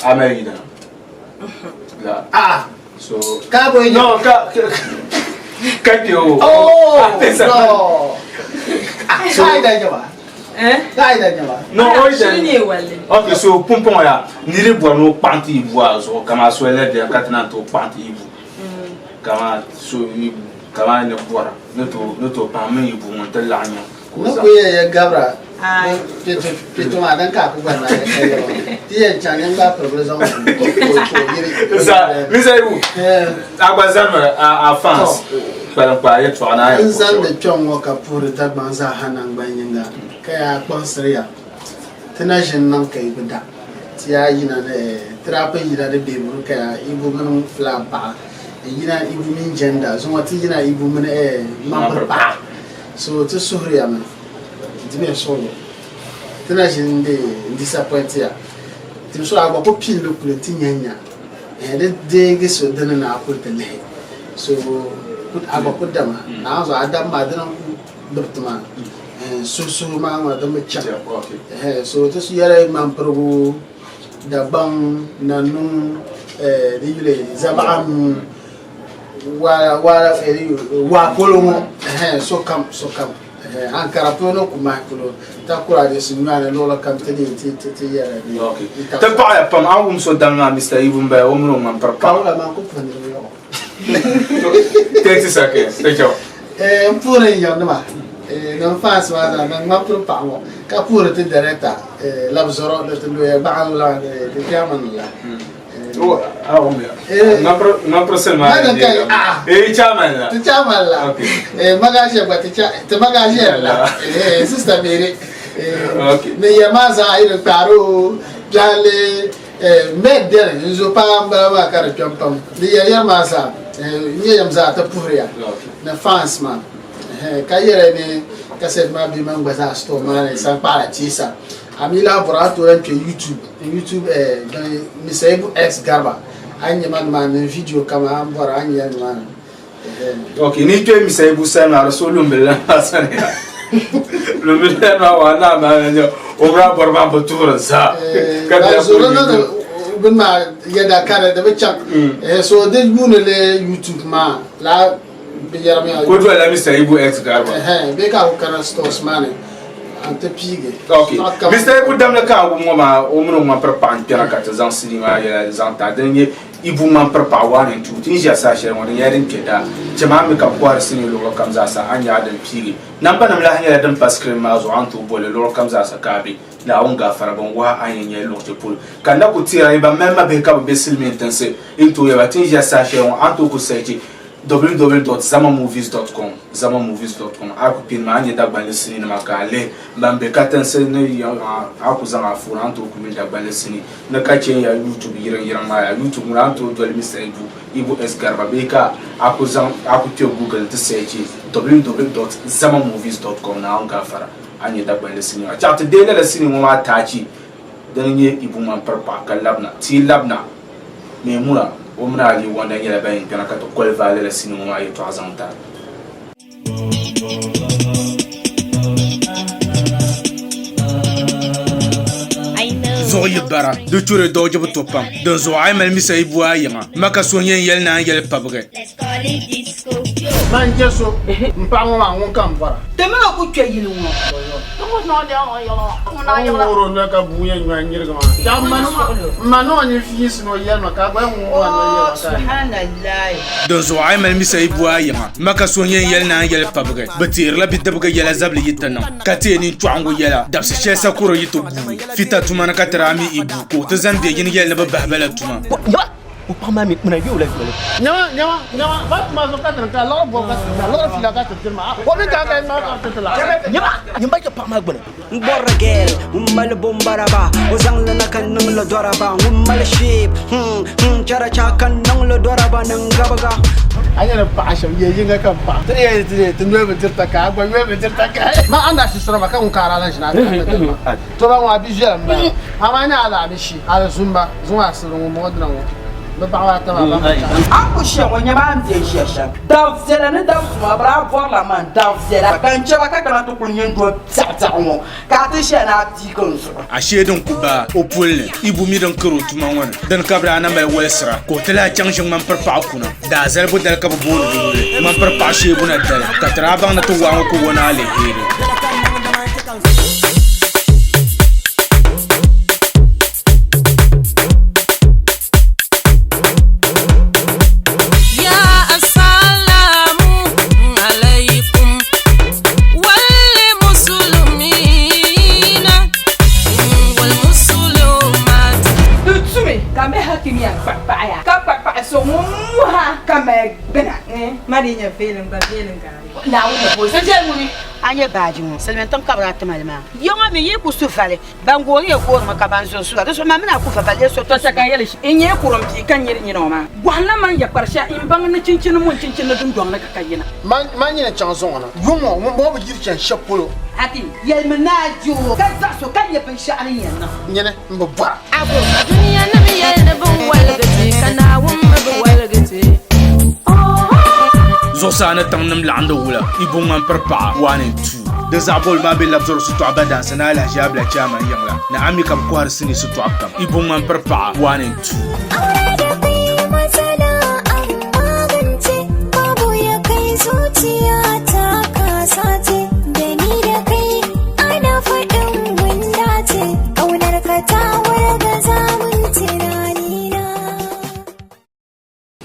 amerida la so ka boy no ka yo no sai da jaba sai da jaba no ni wale okay so pompon ya ni le bois no panti ivoire so kama so ele de katana to panti ivoire kama so kama ne bora noto pame ibu monta lanya no ko ye gabra to ma dan ka ku bana ti ye chanya ba progression ko ça mais ayu agwazama a France para ye twana ya nzan de chongo ka pour ta banza hanan banyinga kaya konsriya tana jin nan kai bida ti ya yina ne trape yina de bebu kaya ibu mun flapa yina ibu min gender so what yina ibu min member ba so to suhriya man dime solo tana jin de disappoint ya tim so agba ko pin lo kule tinyanya de ge so dana na ko tele so put agba ko dama na so adam ma dana doptuma so ma ma da me cha so to yare man progo da bang na nun yule zabam wa polongo so kam ankara pono kuma kulo ta kura de sunana lola kam tedi ti yara ni ta pa ya pam awum so danga Mr. Ibumba o mun man par pa la man ko fani yo teti sake te jo pure ya ndama non fa swa da nan ma pro pa mo ka pure te directa la bzoro le te lo ba la de yaman la non prossima chairman la magaje ba te magaje la sister mere me yamaza ile paro jale medder nzo pa mbara kar chompam li yamaza ni yamza ta puria na fans man kayere ne kaset ma bi man gbaza sto man san para tisa ami laboratoire que YouTube Mr. Ibu X Garba anya man video kama ambora anya man okay ni to Mr. Ibu sana rasulun billah sana lo billah wa na man obra borba batura sa kada bin ma yada kare da bacak so de le YouTube ma la biyarmi ko do la Mr. Ibu X Garba be ka kana stores man ante pige okay Mr. Ibu damna ka wo ma o mun ma prepan pera ka ta zan sinima ya zan ta denye ibu man prepa wa ne tu tin ja sa shere wani yarin keda jama'a mi ka kwar sini lo kam za sa anya dan pige nan ba nam la hanya dan paskrin ma zo antu bole lo kam za sa kabi na on ga fara bon wa anya lo te pul kan da ku tira ba memma be ka be silmi intense into ya tin ja sa shere antu ku sai www.zamamovies.com zamamovies.com aku pin ma anya dagbale sini na makale bambe katanse ne aku zama fura anto ku mi dagbale sini na kace ya YouTube yiran ma ya YouTube na anto dole Mr. Ibu S Garba beka aku te Google to search www.zamamovies.com na on gafara anya dagbale sini a chat de na sini mo ma tachi dani nye ibu man parpa ka labna ti labna me mura o mna ali wanda nyela bayin kana ka to kol vale la sinu ma yi to azanta zo yibara du ture do jobu topam don zo ay mel mi say bu ayama maka so nyen yel na yel pabre man jeso mpango ma won kan bara Te me ko twa yini wo. no de oro na ka buye nwa nyirga ma da mano ni fis no yel no ka ba won wa no yel Subhanallah. don zo ay mel mi say bu ayama maka so nyen yel na yel pabre betir la bidabga yela zabli yitana kate ni twango yela dabse shesa kuro yitu fita tumana katrami ibu ko to zambe yin yel na babala tuma o pama mi muna yo la nyawa ba ma zo ka tan ka lo bo ka lo fila ka tan ma ko mi ka ka ma ka tan la nyamba ka pama gbona Borragel, mal bombaraba, ozang la kan nang lo doraba, mal ship, chara chakan nang lo doraba nang gabaga. anya na pa sha ye yin ka pa te no be tirta ka ba me be tirta ka ma anda shi sura ma kan kara lan shi na to ba wa bi jera ma amanya ala bi shi ala zumba zuwa sirun mo modna wo ba ba wa ta ba Aku shi wa nyama am de shi sha. Dav zela ne dav ma bra voir la man dav zela kan chaba ka kana to kunyen do tata mo. Ka ti shi na ti kon so. a shedin kuba o pulle ibu mi dan karo tuma wana dan kabra na mai welsra ko tala changshin man parpa kuna da zalbu dal ka bolu man parpa shebu na dal ka traba na to wa ko wona le hede Marinya feeling ba feeling ka. Na wo bo se je wuri. Anya baji mo selmen ton kabra tamalma yonga me ye ku sufale bangori ko ma kabanzo su da so ma mina ku fafale so To saka yele shi in ye kurum ti kan yiri ni no ma. Gwana man ya parsha in bang na cincin mun cincin na dun don na ka kayina. man ni na chanson na yumo mo ba yir chan shapolo Ati yel menajo ka za so kan ye pan sha'ani yan na. nyene mbo ba Abu duniya na mi yel na bun walgati kana wum bu walgati. Zosana tangnam landa wula ibu man parpa 1 and 2 da zabol ma be labzor su to abada sana la jabla chama yangla na ami kam ko har sini su to akam ibu man parpa 1 and 2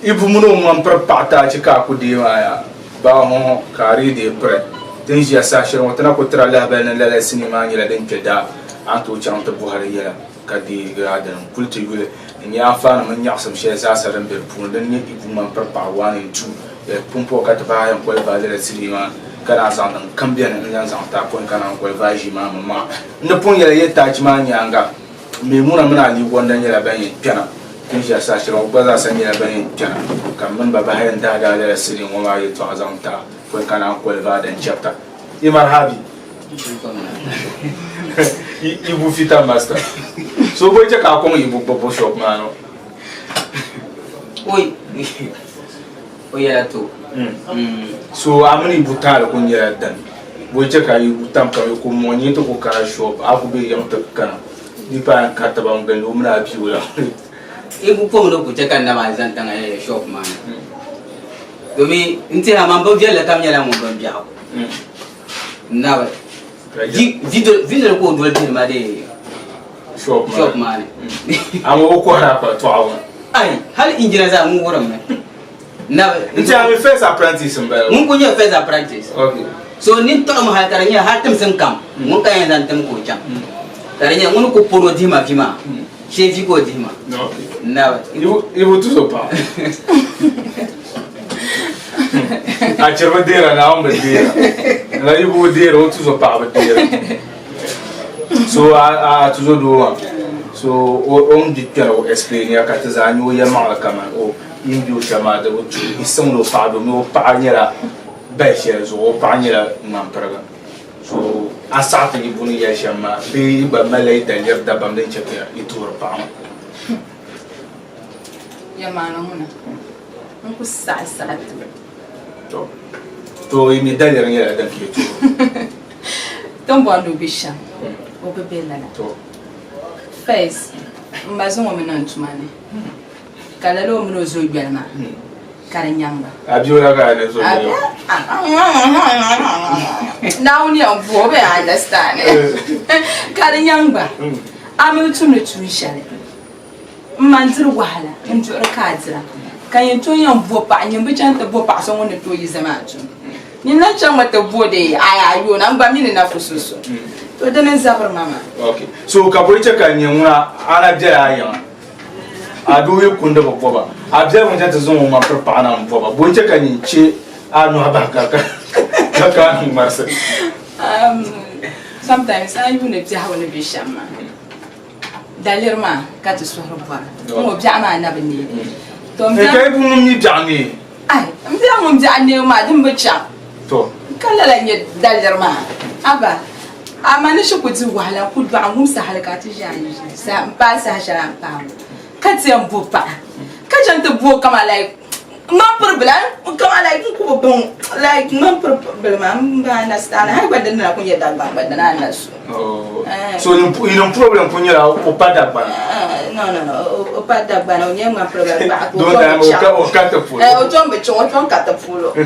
ibu muno man parpa ta chika ku de ya ba ho kari de pre den ji asa shir wata na ko tra la ba na la sinima ni la den keda an to chan ta buhari ya ka di gadan kulti yule ni ya fa na man ya sam she sa sa ran be pun den ni ibu man parpa 1 and 2 e pumpo ka ta ba yan ko ba la sinima kana san dan kambia na yan san ta ko kana ko va ji ma ma ne pun ya ye ta ji ma nyanga me muna muna li wonda ni la ba yin kana kun shi sa shi ba za san ya bane kana kamman baba hayan da da sirin wa yi to azanta ko kana ko va dan chapter imar habi ibu fita master so boy je ka ko ibu bobo shop mano oi ya to so amni ibu tare kun ya dan boy je ka ibu tam ka ko moni to ko kara shop aku be yam ta kana ni pa ka ta ba ngal umna bi wala ibu ko no kuce kan na ma zan tanga ya shop man domin inti ha man bo jela kam yala mun ban biya na ba video ko dole tin ma de shop man amma ko ha pa to awon ai hal injina za mun wurin mai na inti ha mi first apprentice mbele mun kunya first apprentice okay so nin to mu ha taranya har tim sun kam mun kan yan tam ko can taranya mun ko poro dima fima chefi ko dima no ibu tu sopa a cerva dera na omba dera na ibu dera o tu sopa ba dera so a tu zo do so on dit que o explain ya ka tazanyo ya ma kama o indio chama da o tu isam lo pa do mo pa nyera ba she zo o pa nyera man praga so asat ni buni ya shama bi ba malai da yar da bam den cheke itur pa ya mana muna on ku sa to imi da yar ya da ke to ton bo ndo bisha o be bela to face mbazo mo menan tumane kala lo mo zo gbelma Karanyamba. Abiola ga ne so. Now you understand. Karanyamba. I'm to me to share. Manzur wahala, into a cadra. Can you turn your bopa and you be chant the bopa someone to use a match? You're not sure what the body I you and I'm bamin enough for so. To the Nezabra Mama. Okay. So Capocha can you Anna Jaya? Adu kunda boba abja wonja tzo mo prepare na boba bonche kanyiche anu abaka ka marse sometimes I even if ha wona bishama dalirma ka to so roba mo bia ma na bani to e kai bu mi jani ai mbia mo jani ma dim bacha to kala la nye dalirma aba amana shi ku ji wala ku ba mu sa halakati jani sa ba sa shara pa Katiam Bupa. Kajan the book come like no problem, come like no problem, I understand. I went in when you're done, but then I oh, so you don't problem when you're Opada. No, Opada Ban, young problem. Don't cut the food. Oh, John, but you won't cut the food.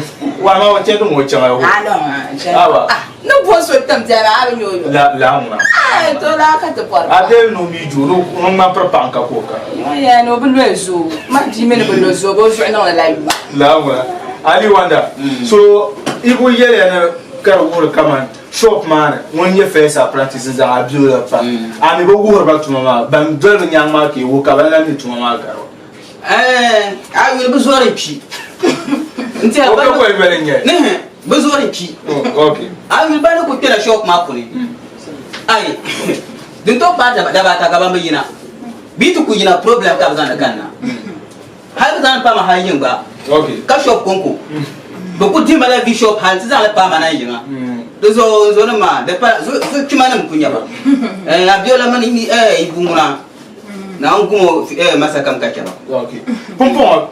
One hour, tell which I know. No boss with them, there are you. Lama. I told her cut the pot. I don't know me, you no ma propanka coca. Yeah, no, but Rezo, my Jimmy Belozo goes right now like Lama. Ali wonder. So, if we get a car come on, shop man, when your face apprentices are beautiful. I'm go back to Mama, but driving young Marky who come to Mama. I will be sorry, cheap. Until I Bezori ki. Okay. I will buy no kutela shop mapuni. Ai. Dito pa da bata ka bamba yina. Bitu ku yina problem ka bazana kanna. Har zan pa ma hayin ba. Okay. Ka shop konko. Bo ku timba la vi shop hal zan pa ma na yina. Zo na ma da pa zo kimana mkunya ba. Abiola man ni ibunguna. Na ngumo masakam ka kaba. Okay. Pompon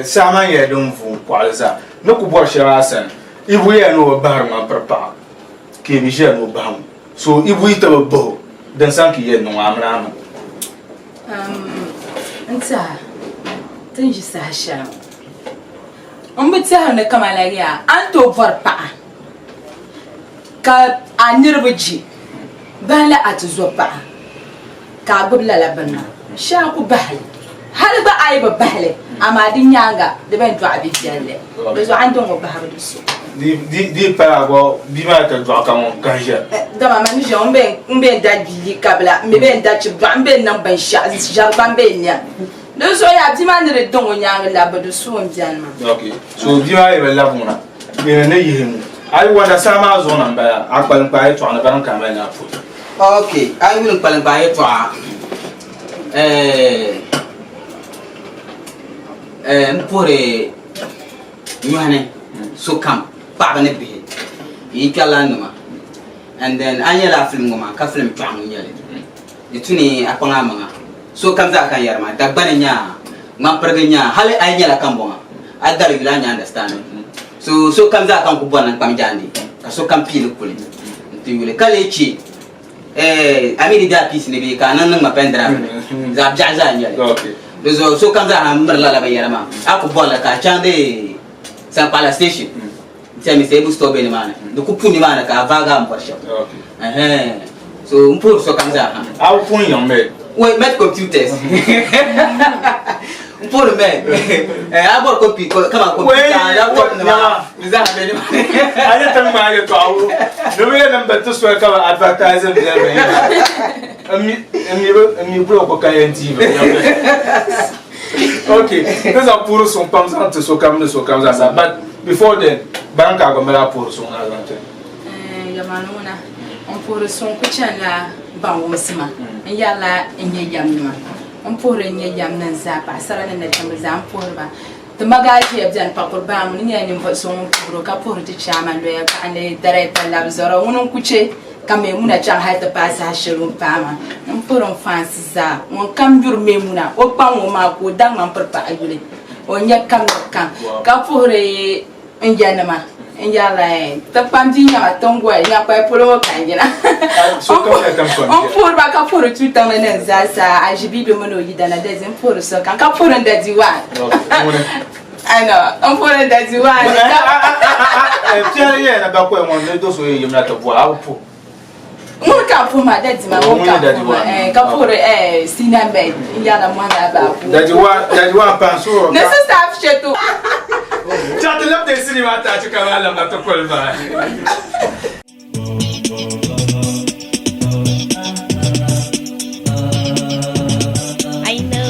sama ye don fu kwalza. No ku bo shirasan. If we are no barman papa, can we share no bam? So if we tell a bow, then Sanky yet no amram. And sir, then you say, shall. Tell her come like ya, and to Varpa. Ka I never G. Bala at Zopa. Kabula Labana. Shaku Bahl. Halba I have a ballet. I'm adding younger, the bent drive it jelly. There's one don't have so. Di parago bima ta dwa ka mon kanja da mama ni jom be da bi kabla me be da chi ban be nan ban sha ban be nya do so ya di man re don nya la ba do so mbian ma. Okay, so bima e be la buna be na yihemu ai wanda sama zo nan ba akpal pa e to na ban ka ma na fu. Okay, ai will pal pa e to mpore nyane so kam pa ne bi yi kala numa and then anyala film ngoma ka film twang nyale ituni apanga manga so kam za kan yarma da bananya ngam perganya hale anyala kambonga adar gila nya understand so kam za kan ku bonan kam jandi ka so kam pile kuli tiwile kale chi amiri da piece ne bi ka nan ma pendra za jaza nyale. Okay, so kam za hamar la ba yarma aku bola ka chande sa pala station. Tiens, c'est vous stopper les mains. Donc, vous pouvez manger car vaga en poche. So, on peut se comme ça. Ah, vous pouvez y en mettre. Oui, mettre computer. On peut le mettre. Avoir copie, comment computer. Nous avons des mains. Allez, t'as mal toi. Le meilleur number tout soit comme advertising. Mi bloque au cahier. Okay, those are poor son pams and so come ça. But before then, banka go mela pour son agente. Yamanuna, on pour son kuchana ba wosima. Yala enye yamma. On pour enye yamna zapa, sarana na tamza pour ba. The magaji abjan papur ba mun nya ni son pour ka pour ti chama loya ka ane direct la bizara unon kuche kame muna can har ta fasa shirin fama in furin fansi za mun kan bir me muna o pan wo ma ko dan man farfa ayule o nya kam ka fure injanama injala ta pamji nya tongwa nya kwa polo kanjina on fure ba ka fure tout temps nan za sa ajibi be mono yidana da zin fure so kan ka fure da diwa ano on fure da diwa tiens hier na ba ko mon ne do so yimna ta bo awu Mon capo ma daddy ma mon capo capore sinambe injala mwana ba daddy wa penso ne se sa afche tu já te lembra desse cinema tá de cavalo na tua colva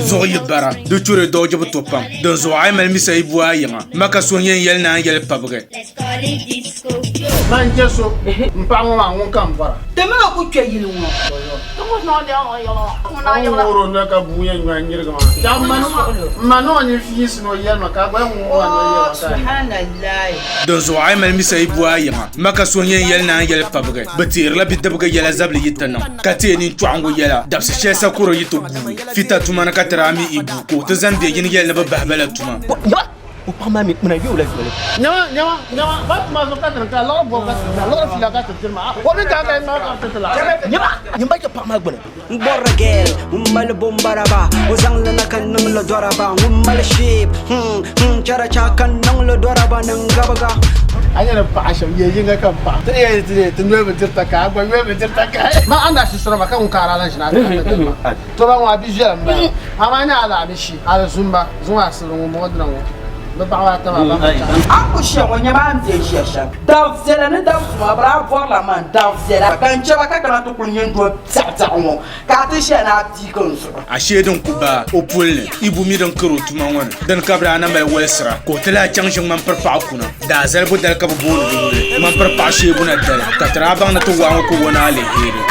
zo yibara do chure do jobo topam don zo ay mel misa ibu ayama maka so yen yel na yel pabre man jeso mpa mo ma won kan bara te me ko twa yiri wo to mo no de yo oro na ka bu yen nwa nyirga ma ja mano ni fis no yel ma ka ba mo wa no yel subhanallah don zo ay mel misa ibu ayama maka so yen yel na yel pabre batir la bidabga yela zabli yitana kateni twango yela dabse shesa kuro yitu fita tumana katrami ibu ko to zambe yin yel na babala tuma o pama mi kuna yo la fele nyawa bat ma zo ka tan ka lo bo ka tan lo fi la ka tan ma ko mi ka ka ma ka tan la nyamba ka pama gbona borgel ummal bombaraba ozang la kan nang lo doraba ummal ship chara cha kan nang lo doraba nang gabaga anya na pa sha ye yin ka pa te ye te no be tirta ka ba we be tirta ka ma anda shi sura ma kan kara lan shi na to ba wa bi je ma amanya ala bi shi ala zumba sirun mo modna wo Akushia mwenye bamze shesha. Davzela ne davzuma bra voir la man davzela. Kanche baka kana to kunyendo tsatsa mo. Katisha na tikonso. Ashedon kuba opulne ibu mi dan karo tuma wana dan kabra na mai wesra ko tala changshin man parfa kuna da zalbu dal kabu bolu man parfa shebu na dal katra bang na to wa ko wana le hiri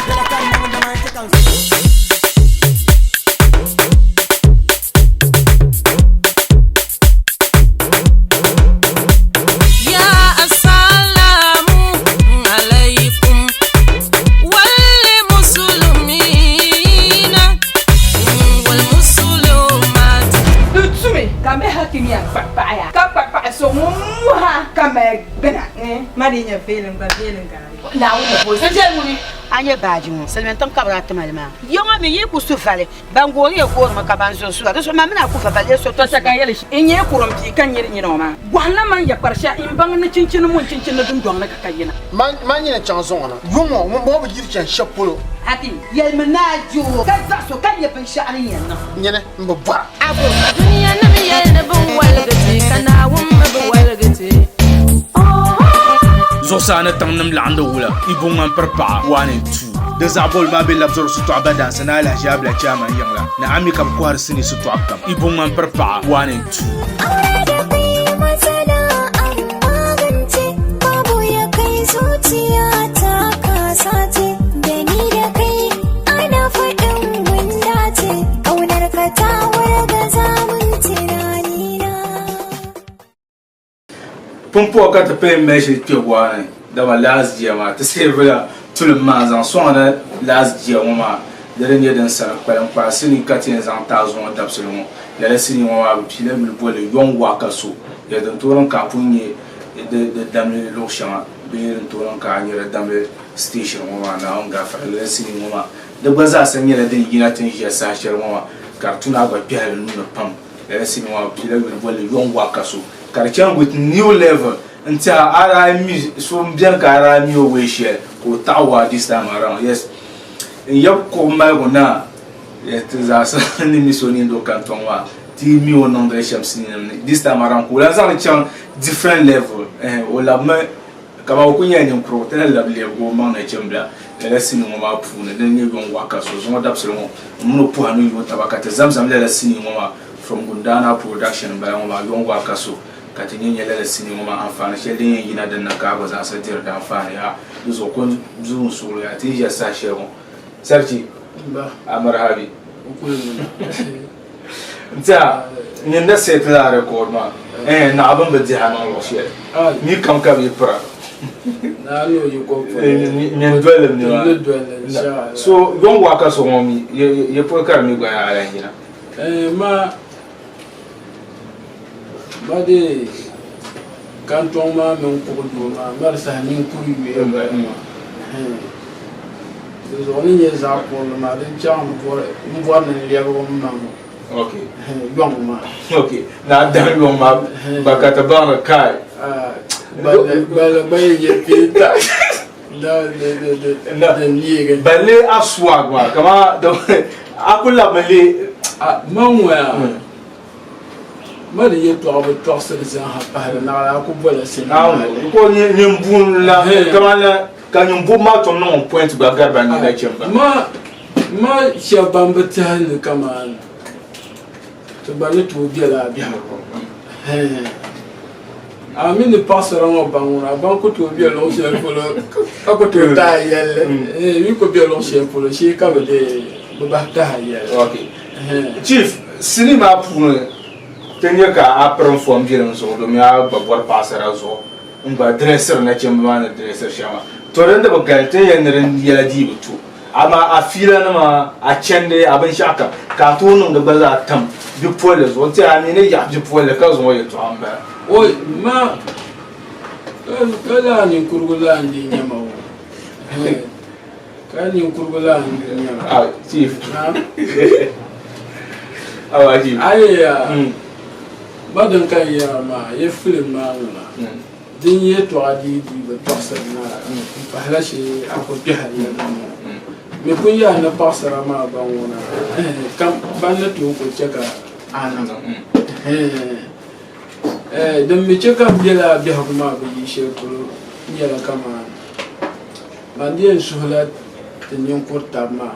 Marinya feeling ba feeling ka. Na wo bo se je mu ni anye baaji mu selmen ton kabra tamalma yonga me yi ku sufale bangori e ko ma kabanzo su da so ma mina ku fa bale so to saka yele shi in ye kurum ti kan yiri nyino ma gwala man ya parsha in bang na cincin mun cincin na dun na ka kayina man yin chanson na yongo mo bo yiri chan shapolo hati yel menajo ka za so kan ye bin sha'ani yan na nyene mbo ba abo duniya na mi yel na bun wala gati kana wum ma bu wala gati Zosana tangnam landa wula ibung man perpa 1 and 2 de zabol ma be labzor sutu abada sana la jabla chama yangla na ami kam kwar sini sutu akam ibung man perpa 1 and 2 Pompo ka te pe meshi pe wane da ba last year ma te sevela tout le mazan so na last year ma da ren yeden sara palan pa sini katien zan tazon d'absolument la sini wa ba pile mi bo le yon wa kaso ya den toron ka punye de damle lo shama be ren toron ka nyere damle station ma na on ga fa la sini ma da gwaza san yele den yina tin ya sa sher ma kartuna ba piale nu pam la sini wa pile mi bo le yon wa kaso Karchan with new level until RIME so bien RIME we share ko tawa this time around. Yes. Yep ko magona it is as ni misoni do canton wa ti mi o non de shamsi this time around ko la zan chan different level o la me kama ko nya ni pro tel la le go man na chembla la sini mo ma pu ne den yegon waka so so da absolument mo pu anu yo tabaka te zamzam la sini mo ma from Gundana production ba mo ma yon waka so katinye nyele sini ngoma afana shelde yina dan nakaba za satir da afana ya duzo kon zun suru ya tija sa shego sarki ba amarhabi nta nyenda setla record ma na abam bedi hana lo shele mi kam ka bi pra Na no you go for. Ni dwelem ni wa. So yon waka so ngomi ye po kar mi gwa ala ngina. Ma de kanton ma men ko do ma mar sa ni ku yu e ba ma zo ni ye za ko ma de jam bo na le ko ma okay yong ma okay na dan yong ma bakata ba kai ba ye pita da ni ge balle aswa gwa kama do akula balle manwa ma de ye to ba to se de ha pa na la ko bola se na ko ni mbun la kama la kan mbun ma to no point ba garba ni na chemba ma shabamba tan kama to ba ni to bi la bi ha ko ami ni pasara ngo bangura banko to bi lo se ko lo ko to ta yelle wi ko bi lo se ko lo se ka de ba ta yelle okay chief cinema pour tenir ka apprendre forme bien so do mi a babor pasara zo ba dresser na chemba na dresser shama to renda ba galte yenren yala di butu ama a fila na ma a chende abin shaka ka to nun da baza tam bi pole zo ti amine ya bi pole ka zo yo to amba oi ma kala ni kurgula ndi nyama o ka ni kurgula ndi nyama ah chief awa chief aya badan kan ya ma ye film ma na din ye to adi di ba pasar na bahla shi ako jahal ya me kun ya na pasara ma ba wona kam ban na to ko cheka ana dan me cheka bila bi hakuma ba yi she ko yala kama bandiyan shuhlat tin yon kurta ma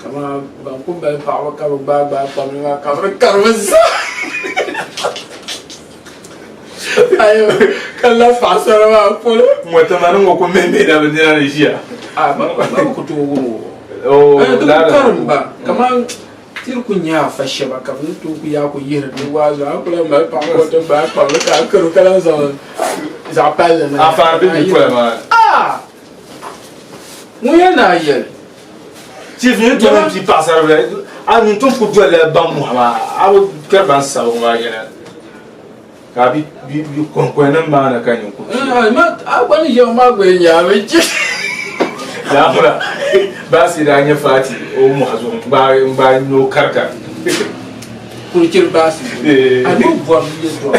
kama ban ko ba pa ka ba ma ka karwasa ayo kala fasara ma polo motamana ngoko meme da bandira rishia ba ko to wo la karamba kama tirkunya fashe ba kafin to ku ya ku yira da wazo akula ma pa ko to ba pa ka karu kala za pale na afar bi ko ma mu yana yel chief ni to mi pasara ba an to ku do le ba mu ha awu karban sa wa yana ka bi konkwenan ba na kan ku ma wani yau ma gwe ya miki da fara ba si da nya fati o mu hazo ba no karka ku kir ba si a no bo bi to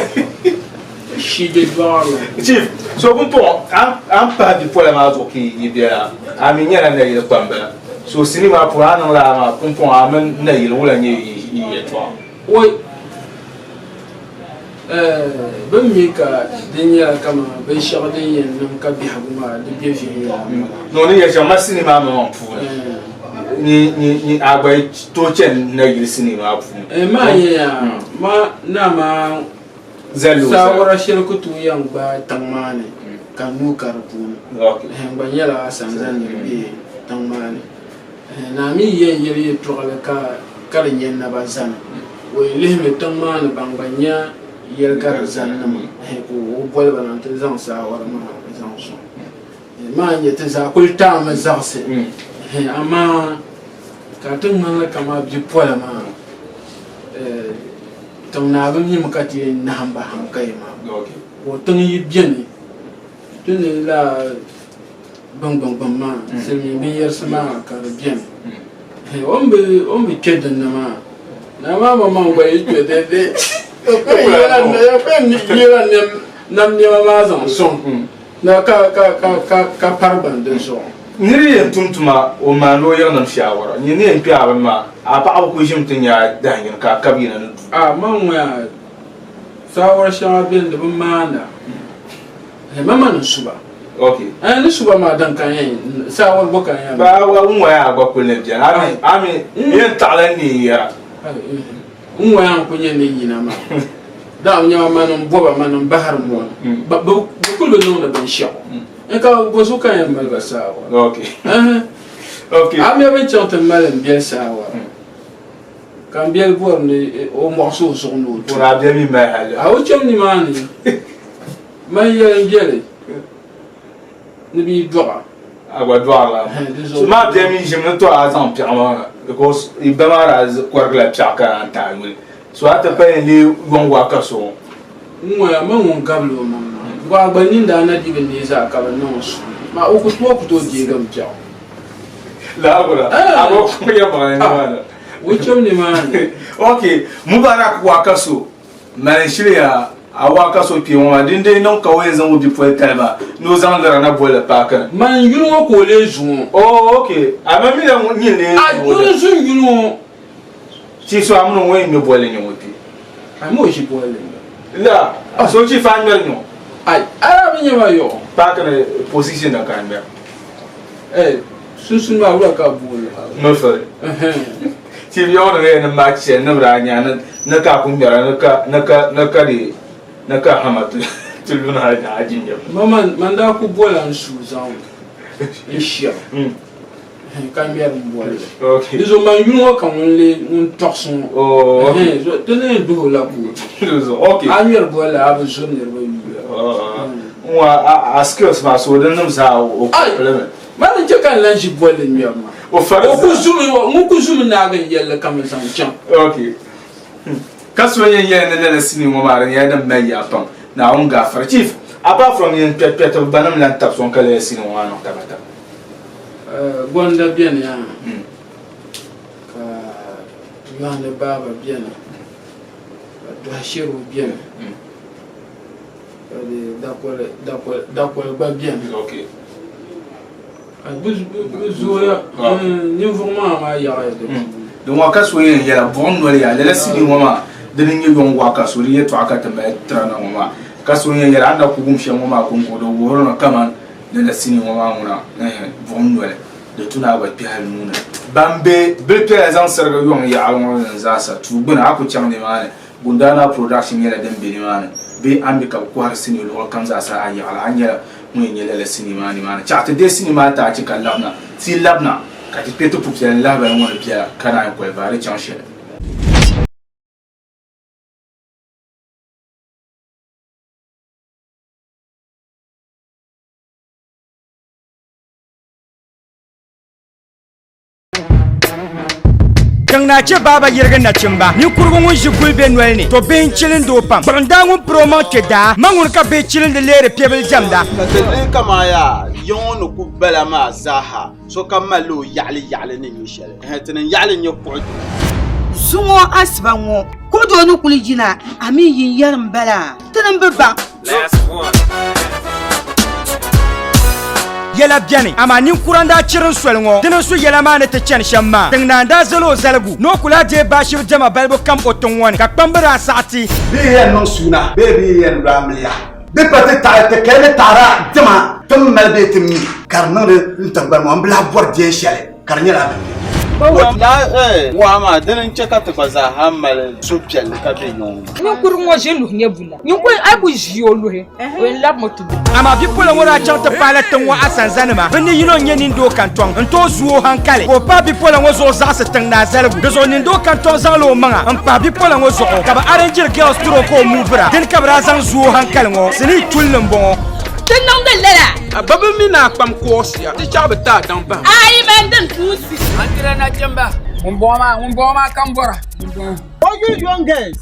shi de baro chief so bon to am pa bi pour la ma to ki ibia ami nya na ile kwamba so sinima pour an la ma pon amen na ile wala nye yi to oi ban mi ka dinya kama bai shagdin yin nan ka bi haguma da gefe no ne ya jama sinima ma fu ni agbai to chen na yi sinima fu ma ya ma na ma zalu sawara shirkutu yan ba tamane kan nu karbu okay ban yala sanzan ni bi tamane na mi yen yiri to ka karin yen na bazan we lehme tamane banganya yelkar zannama ko bolba nan te zan sa war ma zan so ma nye te za kulta ma zakse amma ka tun man kama bi pola ma ton na ban yi makati na hamba hankai ma ko tun yi bieni tun la bang ma sai mi yer sama ka bien on be kedan na ma ngwa yi kedede nam ma zan son na ka parban de so niri yen tuntuma o ma no yer nam shawara ni ne mpi aba ma apa abu ko jimtin ya danyin ka kabina nu man wa sawara shawa bin da ban mana mama no suba okay ni suba ma dan kan yin sawar bokan ya ba wa un wa ya gwa kulle biya ami yen talan ni ya unwa yan kunye ne yina ma da nya ma non boba ma non bahar mo ba kullu no na ban sha en ka go su kan yan mal basawa okay okay am ya ben chante mal bien sawa kan bien bo ne o morceau sur nous pour a bien mi ma hal a o chom ni mani ma ya ngele bi doga agwa doga so ma bi mi jim to azan piama because ibama kwargla piaka anta ngul so ata pa ni wongwa kaso ngwa ma won kablo ma gwa gbanin da na dibe ne za ka ban no su ma o ku to je gam piao la agora abo ko ya ba ni ma wucem ni ma okay mubarak wa kaso man shirya a wa kaso pi wa dinde non ka we zan bi po talba no zan dara na bola paka man yunu ko le zu oh okay ama mi la ni le a yunu zu yunu ci so amno we no bola ni wopi ai mo shi bola la so ci fa ngel no ai ara mi nyama yo paka na position na kan ba susun ma wura ka bola no fa ci bi on re na match na branya na ka kun bera na ka di na ka hamatu tuluna ha ajin ya mama manda ku bola su zawo insha kan biar bola okay dizo man yuno kan le un torson oh so tene do la ku dizo okay amir bola abu sunner bo wa askills ma so dan nam sa o problem man je kan lan shi bola mi ma o fara o ku zumi na ga yalla kam san chan okay kaso yen na sini mo mara ya dan mai ya pam na on ga far chief apart from yen pet banam lan tap son kala sini mo no tabata gonda bien ya ka yande baba bien do hashiru bien d'accord ba bien okay Zoya, ni vraiment ma ya donc wa kaso yen ya bon no ya la sini mo ma den ngi yon wa kaso ri to akata ma trana mo ma kaso yen ya anda ku gum she mo ma kun ko do woro na kama la sini mo ma muna bon no de tuna ba pi hal nuna bambe be présent serga yon ya alon za sa tu buna aku chang de ma gundana production ya den be ni ma be ambi ka ko har sini lo kan za sa ayi ala anya mun yele la sinima ni mana cha te de sinima ta ci kan labna si labna ka ti peto pour faire la ba mon pia kana ko ba ri chancher na ce baba yirga na cimba ni kurgun wun shi gulbe nwel ne to ben chilin do pam banda ngun promo ke da mangun ka be chilin de lere pebel jamda tadin kama ya yon no ku bala ma zaha so kamalu yali ni mishel hatanin yali nyo ko sumo asba ngo ko do no kulijina ami yin yarin bala tanan baba last one yela biani ama nin kuranda cirin swelngo dinin su yela ma ne ta chen shamma tingna da zalo zalgu no kula je bashir jama balbo kam oton woni ka kpambara saati bi yen non suna be yen ramliya bi pati ta te kele tara jama tum malbe timmi karna de tambar mo ambla bor je shale karnya la wala wa ma dinin cheka te baza hamal so piel ka be non ni kurungo je lu nyebula ni ko abu jio lu he en lab motu ama bi pola ngora chanta pala tangwa asanzanima bini yino nyeni ndo kanton nto zuo hankale ko pa bi pola ngozo za se tangna zalbu bezo ni ndo kanton za lo manga am pa bi pola ngozo ka ba arranger girls tro ko mubra den ka bra zan zuo hankale ngo sini tulum bon tin non de lela baba mina pam kosia ti chabe ta dan ba ai men den tusi antira na jamba umboma kambora all you young guys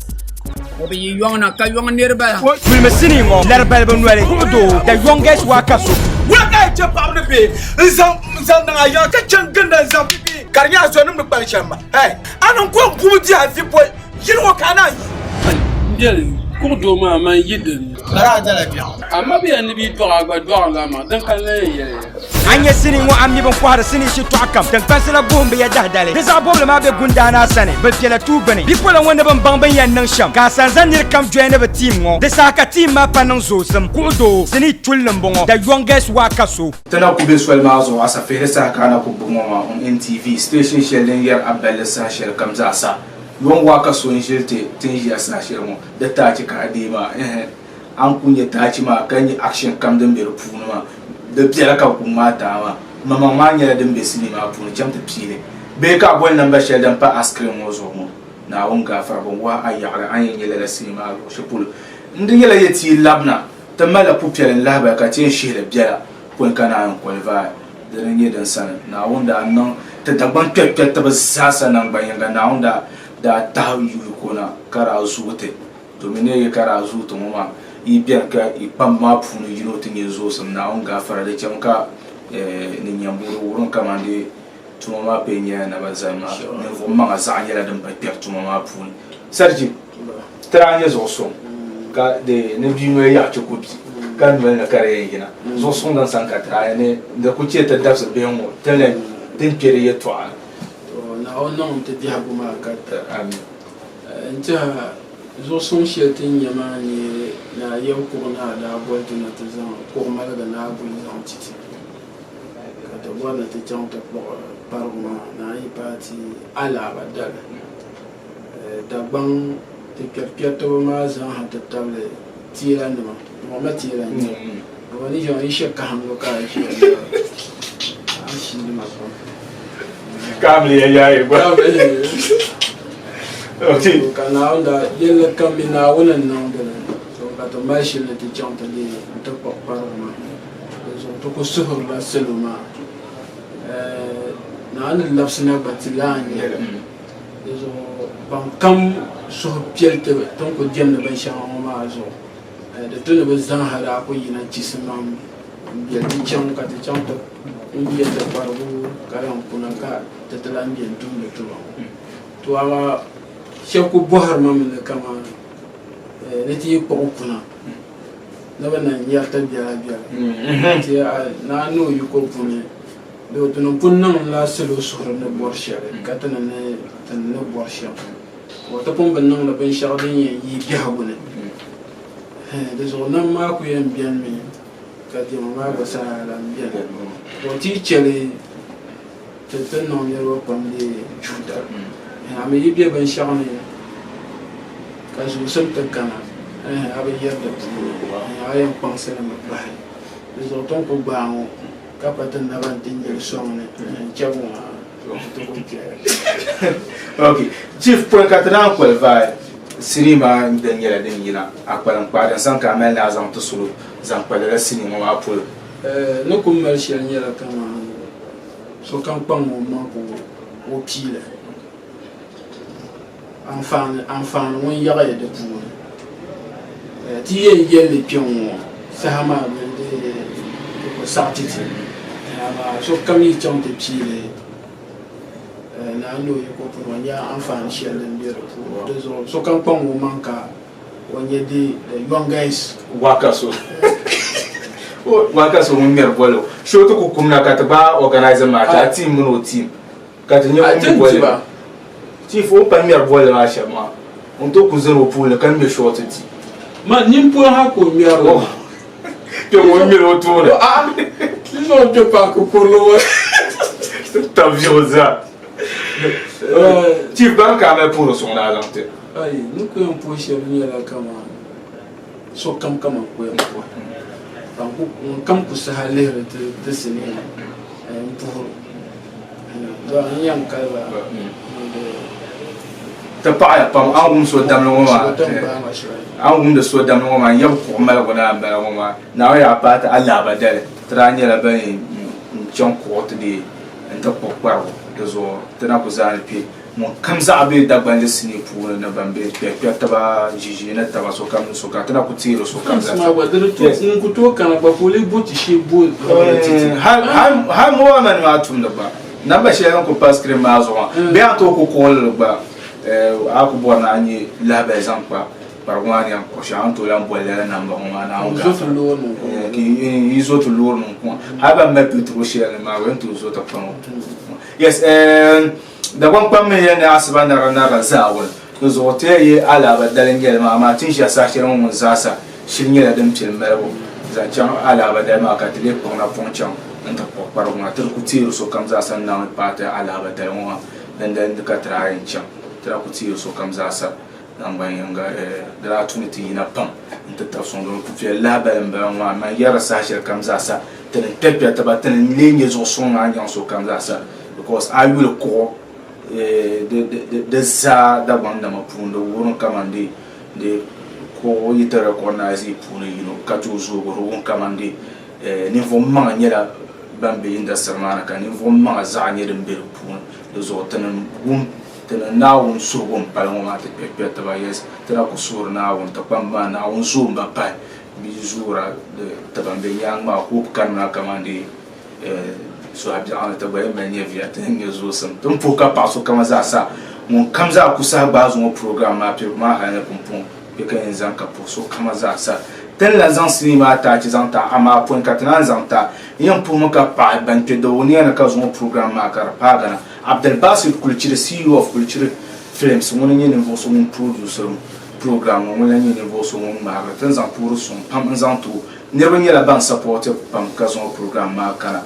obi young na ka young nerba fulme sini ngo lerbal ben wale kudo the youngest wakaso waka je pam ne be zan na ya ka changanda zan bibi karnya so num ban shamba hey anan ko buji afi boy yiro kana ndel ko do ma man yidin bara dala biya amma bi an bi to agba do la ma dan kan le ye anya sini ngo ammi ban ko har sini shi to akam dan fasala bombe ya dahdale bisa bombe ma be gundana sane ba fiela tu bane bi pola wanda ban ban ban yan nan sham ka san zanir kam joine ba team ngo de saka team ma panan zosam ko do sini tulum bongo da youngest wakaso tana ku be swel ma zo asa fere sa kana ku bongo ma on NTV station shelen yer abel sa shel kam za sa yon wakaso in shilte tin ya sa shirmo da ta ci ka adima an kunye ta ci ma kan yi action kam dan be rufuna ma da biyar ka kuma ta ma mama manya da be sini ma funu cham ta pile be ka bon nan ba shel dan pa askrim mo zo mo na won ga far bon wa ayara an yin yele sini ma lo shepul ndin yele yeti labna ta mala pupiyar laba ka tin shele biyara pon kana an kwalva da ne dan san na wanda annan ta daban pepe ta ba sasa nan bayan ga na wanda da ta yu ko na kara zute to mine ya kara zuto mama i biyan ka i pam ma punu yino tin yezo sam na on ga fara da chamka ni nyamburu wurin kamande to mama pe nya na bazama ne vo ma za anyela dum ba pek to mama punu sarji tra nya zo so ka de ne bi no ya chukubi kan no na kare yina zo so dan san ka tra ne da ku ce ta dafsa be mo tele tin kere ya to na on non te dia buma ka amin nta zo sun shetin yamani na yanku na da bolti na ta zan ko mala da na bulu zan titi ka ta wala ta chanta paruma na yi parti ala badal da ban te kerketo ma zan ha ta table tira ne ma tira ne wani jan yi shakka hango ka shi ne ma ko kamli ya yi ba okay kana onda yella kambi na wona nonde so ka to machine te chanta li to ko parma so to ko suhur la seluma na an lafsina batilani so ban kam so pielte ton ko jenne ban shan ma zo de to ne bazan hara ko yina cisimam biya ti cham ka te chanta biya te parbu karam kuna ka te talan bien tum to ama sheku bohar mamle kama neti ko kuna na bana nyata biya ti na no yuko pune do to no punna la selo suhra na borshere katana ne tan no borshe ko to pon ban no la ben shardin yi biya bune de zo na ma ku yen bien mi ka ti ma ba sa la bien do ti chele te tan no ne ro pam de chuta ami yi biya ban shane ka zo sam ta kana abi yerda ayen pensé na ba de zo ton ko ba ngo ka patan na ban tin de somne chabu okay chief point katran ko vai sinima den yela den yina akwalan kwadan san ka mel na zam to sulu zam kwala sinima wa pul no ko mel shel yela kama so kan pang mo ma ko o pile enfant won yaga de pour ti ye le pion sahama de ko sartiti ama so kam yi chonte pile na no yi ko pour ya enfant shel de pour de so kan pang mo manka on ye de young guys wakaso mun mer bolo so to ko kumna ka ta ba organizer ma ta team no team ka ta nyo mun bolo chief o pa mer bolo ma shama on to ku zero pool kan me short ti ma nim po ha ko mer o to mo mer o to ah no to pa ko lo ta vioza chief ban ka me pour son na lante ai nous ko on po chez ni la kama so kam ko ko kam ku sahalere de sini pour do yan ka ba ta pa pam an so dam no ma an da so dam no ma yab ko mala ko na ba ma na ya pa ta Allah ba dale tranya la ba chon ko to di ta ko kwa da zo tana ku zan pi mon kam za abe da ban sini pour na bambe pe ta ba jiji na ta ba so kam so ka tana ku tiro so kam za ma ba da to ku to kan ba ko le buti shi bu ha mo man ma tum da ba na ba shi ko pas crema zo be an to ko ko ba aku bona ni la ba exemple par moi ni ko shan to la bolle na mba ma na on ki izo to lor non ko ha ba me plus trop cher ma wen to zo to kono yes da gon pam me yana asba na rana zawul to zo te yi ala ba dalen gel ma tin shi sa shirin mun zasa shin yana dan til merbo za chan ala ba da ma ka tele ko na fonchan nta ko par moi to ku tiro so kam za san na pa ta ala ba da mo dan ka train chan tra ku tiro so kam za sa dan ban yanga da la tuniti na pam nta ta son don ku fi la ba ma yara sa shir kam za sa tan pepe ta ba tan lenye zo son an yan so kam za sa because I will call de za da banda mapundo wono kamande de ko yitara ko nazi puno yino katu zo go won kamande ninvuɣu maŋa nyɛla ban be industry maa ni ka ninvuɣu maŋa zaɣa nyɛ din be di puuni di zuɣu ti ni naawuni suhugu n pali ŋɔ maa ti kpɛkpɛ tiba yes ti na ku suhuri naawuni ti kpam maa naawuni zuɣu n ba pahi bia zuɣura ti ban be nyaanga maa hope kanna kamandi suhabiɛɣu ti gba yɛn mali nyɛ viya ti ni nyɛ zuɣusim ti ni puhi ka paɣa so kama zaasa ŋun kam zaa ku sahi gbaa zuŋɔ program maa piɛrigu maa hali ni pumpɔŋ bɛ ka yɛn zaŋ ka puhi so kama zaasa tin la zaŋ sinii maa taachi zaŋ ta amaa pɔin ka ti naan zaŋ ta yɛn puhimi ka paɣa ban kpɛ doo ni yɛn ka zuŋɔ program maa ka di paaga na Abdelbasit Kulchiri, CEO of Kulchiri Films, ŋuni nyɛ ninvuɣu so ŋun producer program ŋɔ ŋuni nyɛ ninvuɣu so ŋun ŋmaari tin zaŋ puhiri suŋ pam n zaŋ tu niriba nyɛla ban support pam ka zuŋɔ program maa kana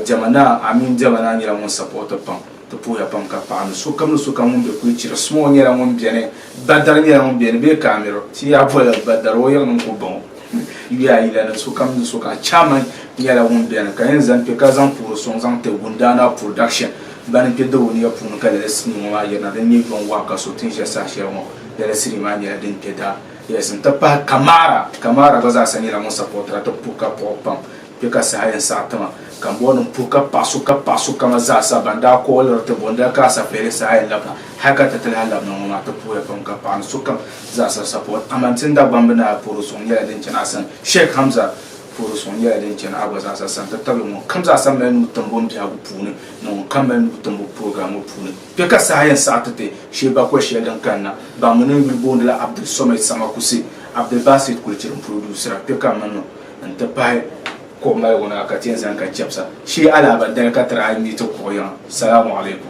jamana nyɛla ŋun support pam ti puhiya pam ka paɣa ni sokam ŋun be Kulchiri Small nyɛla ŋun bɛni Badar nyɛla ŋun bɛni bee Kamiro ti yaa bɔla Badar o yɛŋ niŋ ko baŋɔ yuya yila ni sokam chairman nyɛla ŋun bɛni ka yɛn zaŋ kpe ka zaŋ puhiri suŋ zaŋ ti Gundana Production bani pe do ni ya puuni ka lala sini ŋɔ maa yirina din nyɛ gbɔŋ waa ka so tin ʒe saha shɛli ŋɔ lala sini maa nyɛla din kpe daa yes n ti pahi Kamara gba zaasa nyɛla ŋun sapɔtira ti puhi ka puɣi pam kpe ka saha yɛn saɣi tima ka m bɔri ni puhi ka paɣa so kama zaasa ban daa kɔɔliri ti bɔnda ka asafɛli saha yɛn labina hali ka ti ti lahi labina ŋɔ maa ti puhiya pam ka paɣa ni so kam zaasa sapɔt amantin dagbambi naa puhiri suŋ nyɛla din chana asan Sheikh Hamza puhiri suŋ nyɛla din chana agba zaasa san ti tabili ŋɔ kam zaasa mali nuu timbo biɛhigu puuni ni ŋun kam mali nuu timbo program ŋɔ puuni kpe ka saha yɛn saɣi ti ti shee bakɔi shɛli din kanna ban mi ni yuli booni la Abdul Somad Samakusi Abdelbasit Kulchiri producer kpe ka mani n ti pahi ko mali ŋuna ka ti yɛn zaŋ ka chɛbisa shee alaaba dali ka tiri ayi mi ti kuɣu yaŋa salamu alaikum.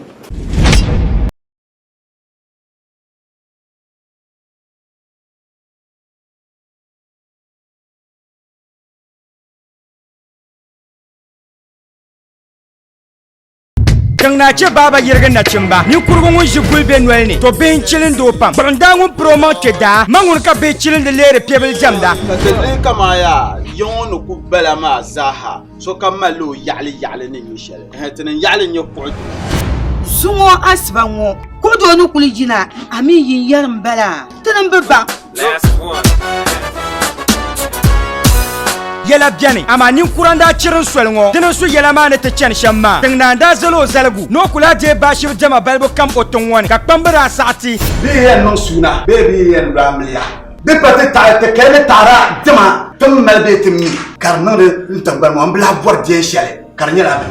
Nache baba yirga na chimba ni kurgo ngun jigul be nolni to ben chilin do pam banda ngun promo ke da mangun ka be chilin de lere pebel jamda kadin kama ya yon ku bala ma zaha so kamalu yali ni mishel hetanin yali ni ko zumo asba ngo ko do no kulijina ami yin yarin bala tanan baba yela biani ama nin kuranda chirin swelngo dinin su yela ma ne te chen shamma dingna da zalo zalgu no kula je bashir jama balbo kam otongwani ka kpambara saati bi yen no suna be yen ramliya bi pate ta te kele tara jama tum malbe timi karno de tambar mo ambla bor je shele karnyala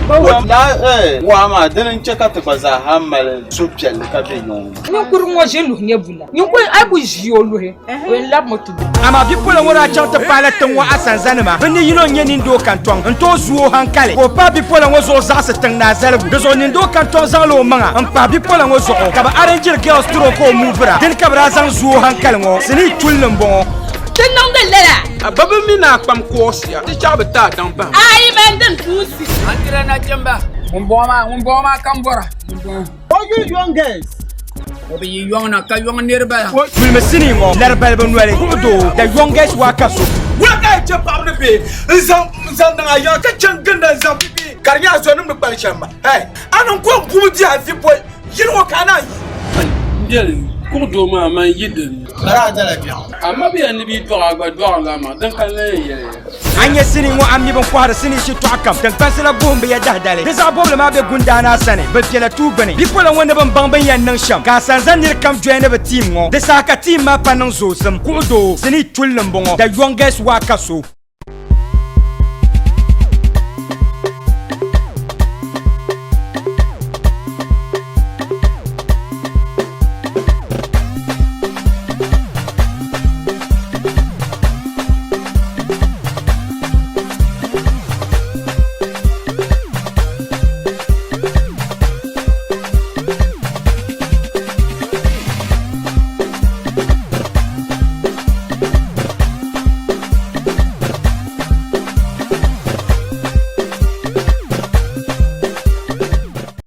wa dinin cheka te baza hamal so piel ka be nyon ni kuru mo je lu ne bula ni ko ai bu jio lu he o lab mo tu ama bi pola ngora chanta pala tan wa asan zanima bani yino nyeni ndo kantong nto zuo hankale ko pa bi pola ngozo zasa tan na zalgu do zo ni ndo kantong zalo manga am pa bi pola ngozo ka ba arranger girls tro ko muvra den ka bra zan zuo hankale ngo sini tulnum bon tin non de lela ababa mina kpam kosia ti chabe ta dan ba ai men den tusi antira na jamba mun boma kan bora all you young girls obi young na ka young nirba will mesini ngo larbal bonwale kudo the youngest wakaso waka je pamne be zan na ya ka changanda zan bibi karnya zo nim kpal chamba hey anan ko bumudi afi boy yirwo kana ndel ko do ma man yidin bara dala biya amma bi an bi to agba do la ma dan kan le ye anya sini ngo ammi bon ko har sini shi to akam dan pasala bombe ya dahdale desa boble ma be gundana sane be pela tu bane bi pola wonde ban bangban yan nan sham ka sanzanir kam joine be team ngo desa ka team ma panan zo sam ko do sini tullum bongo da youngest wakaso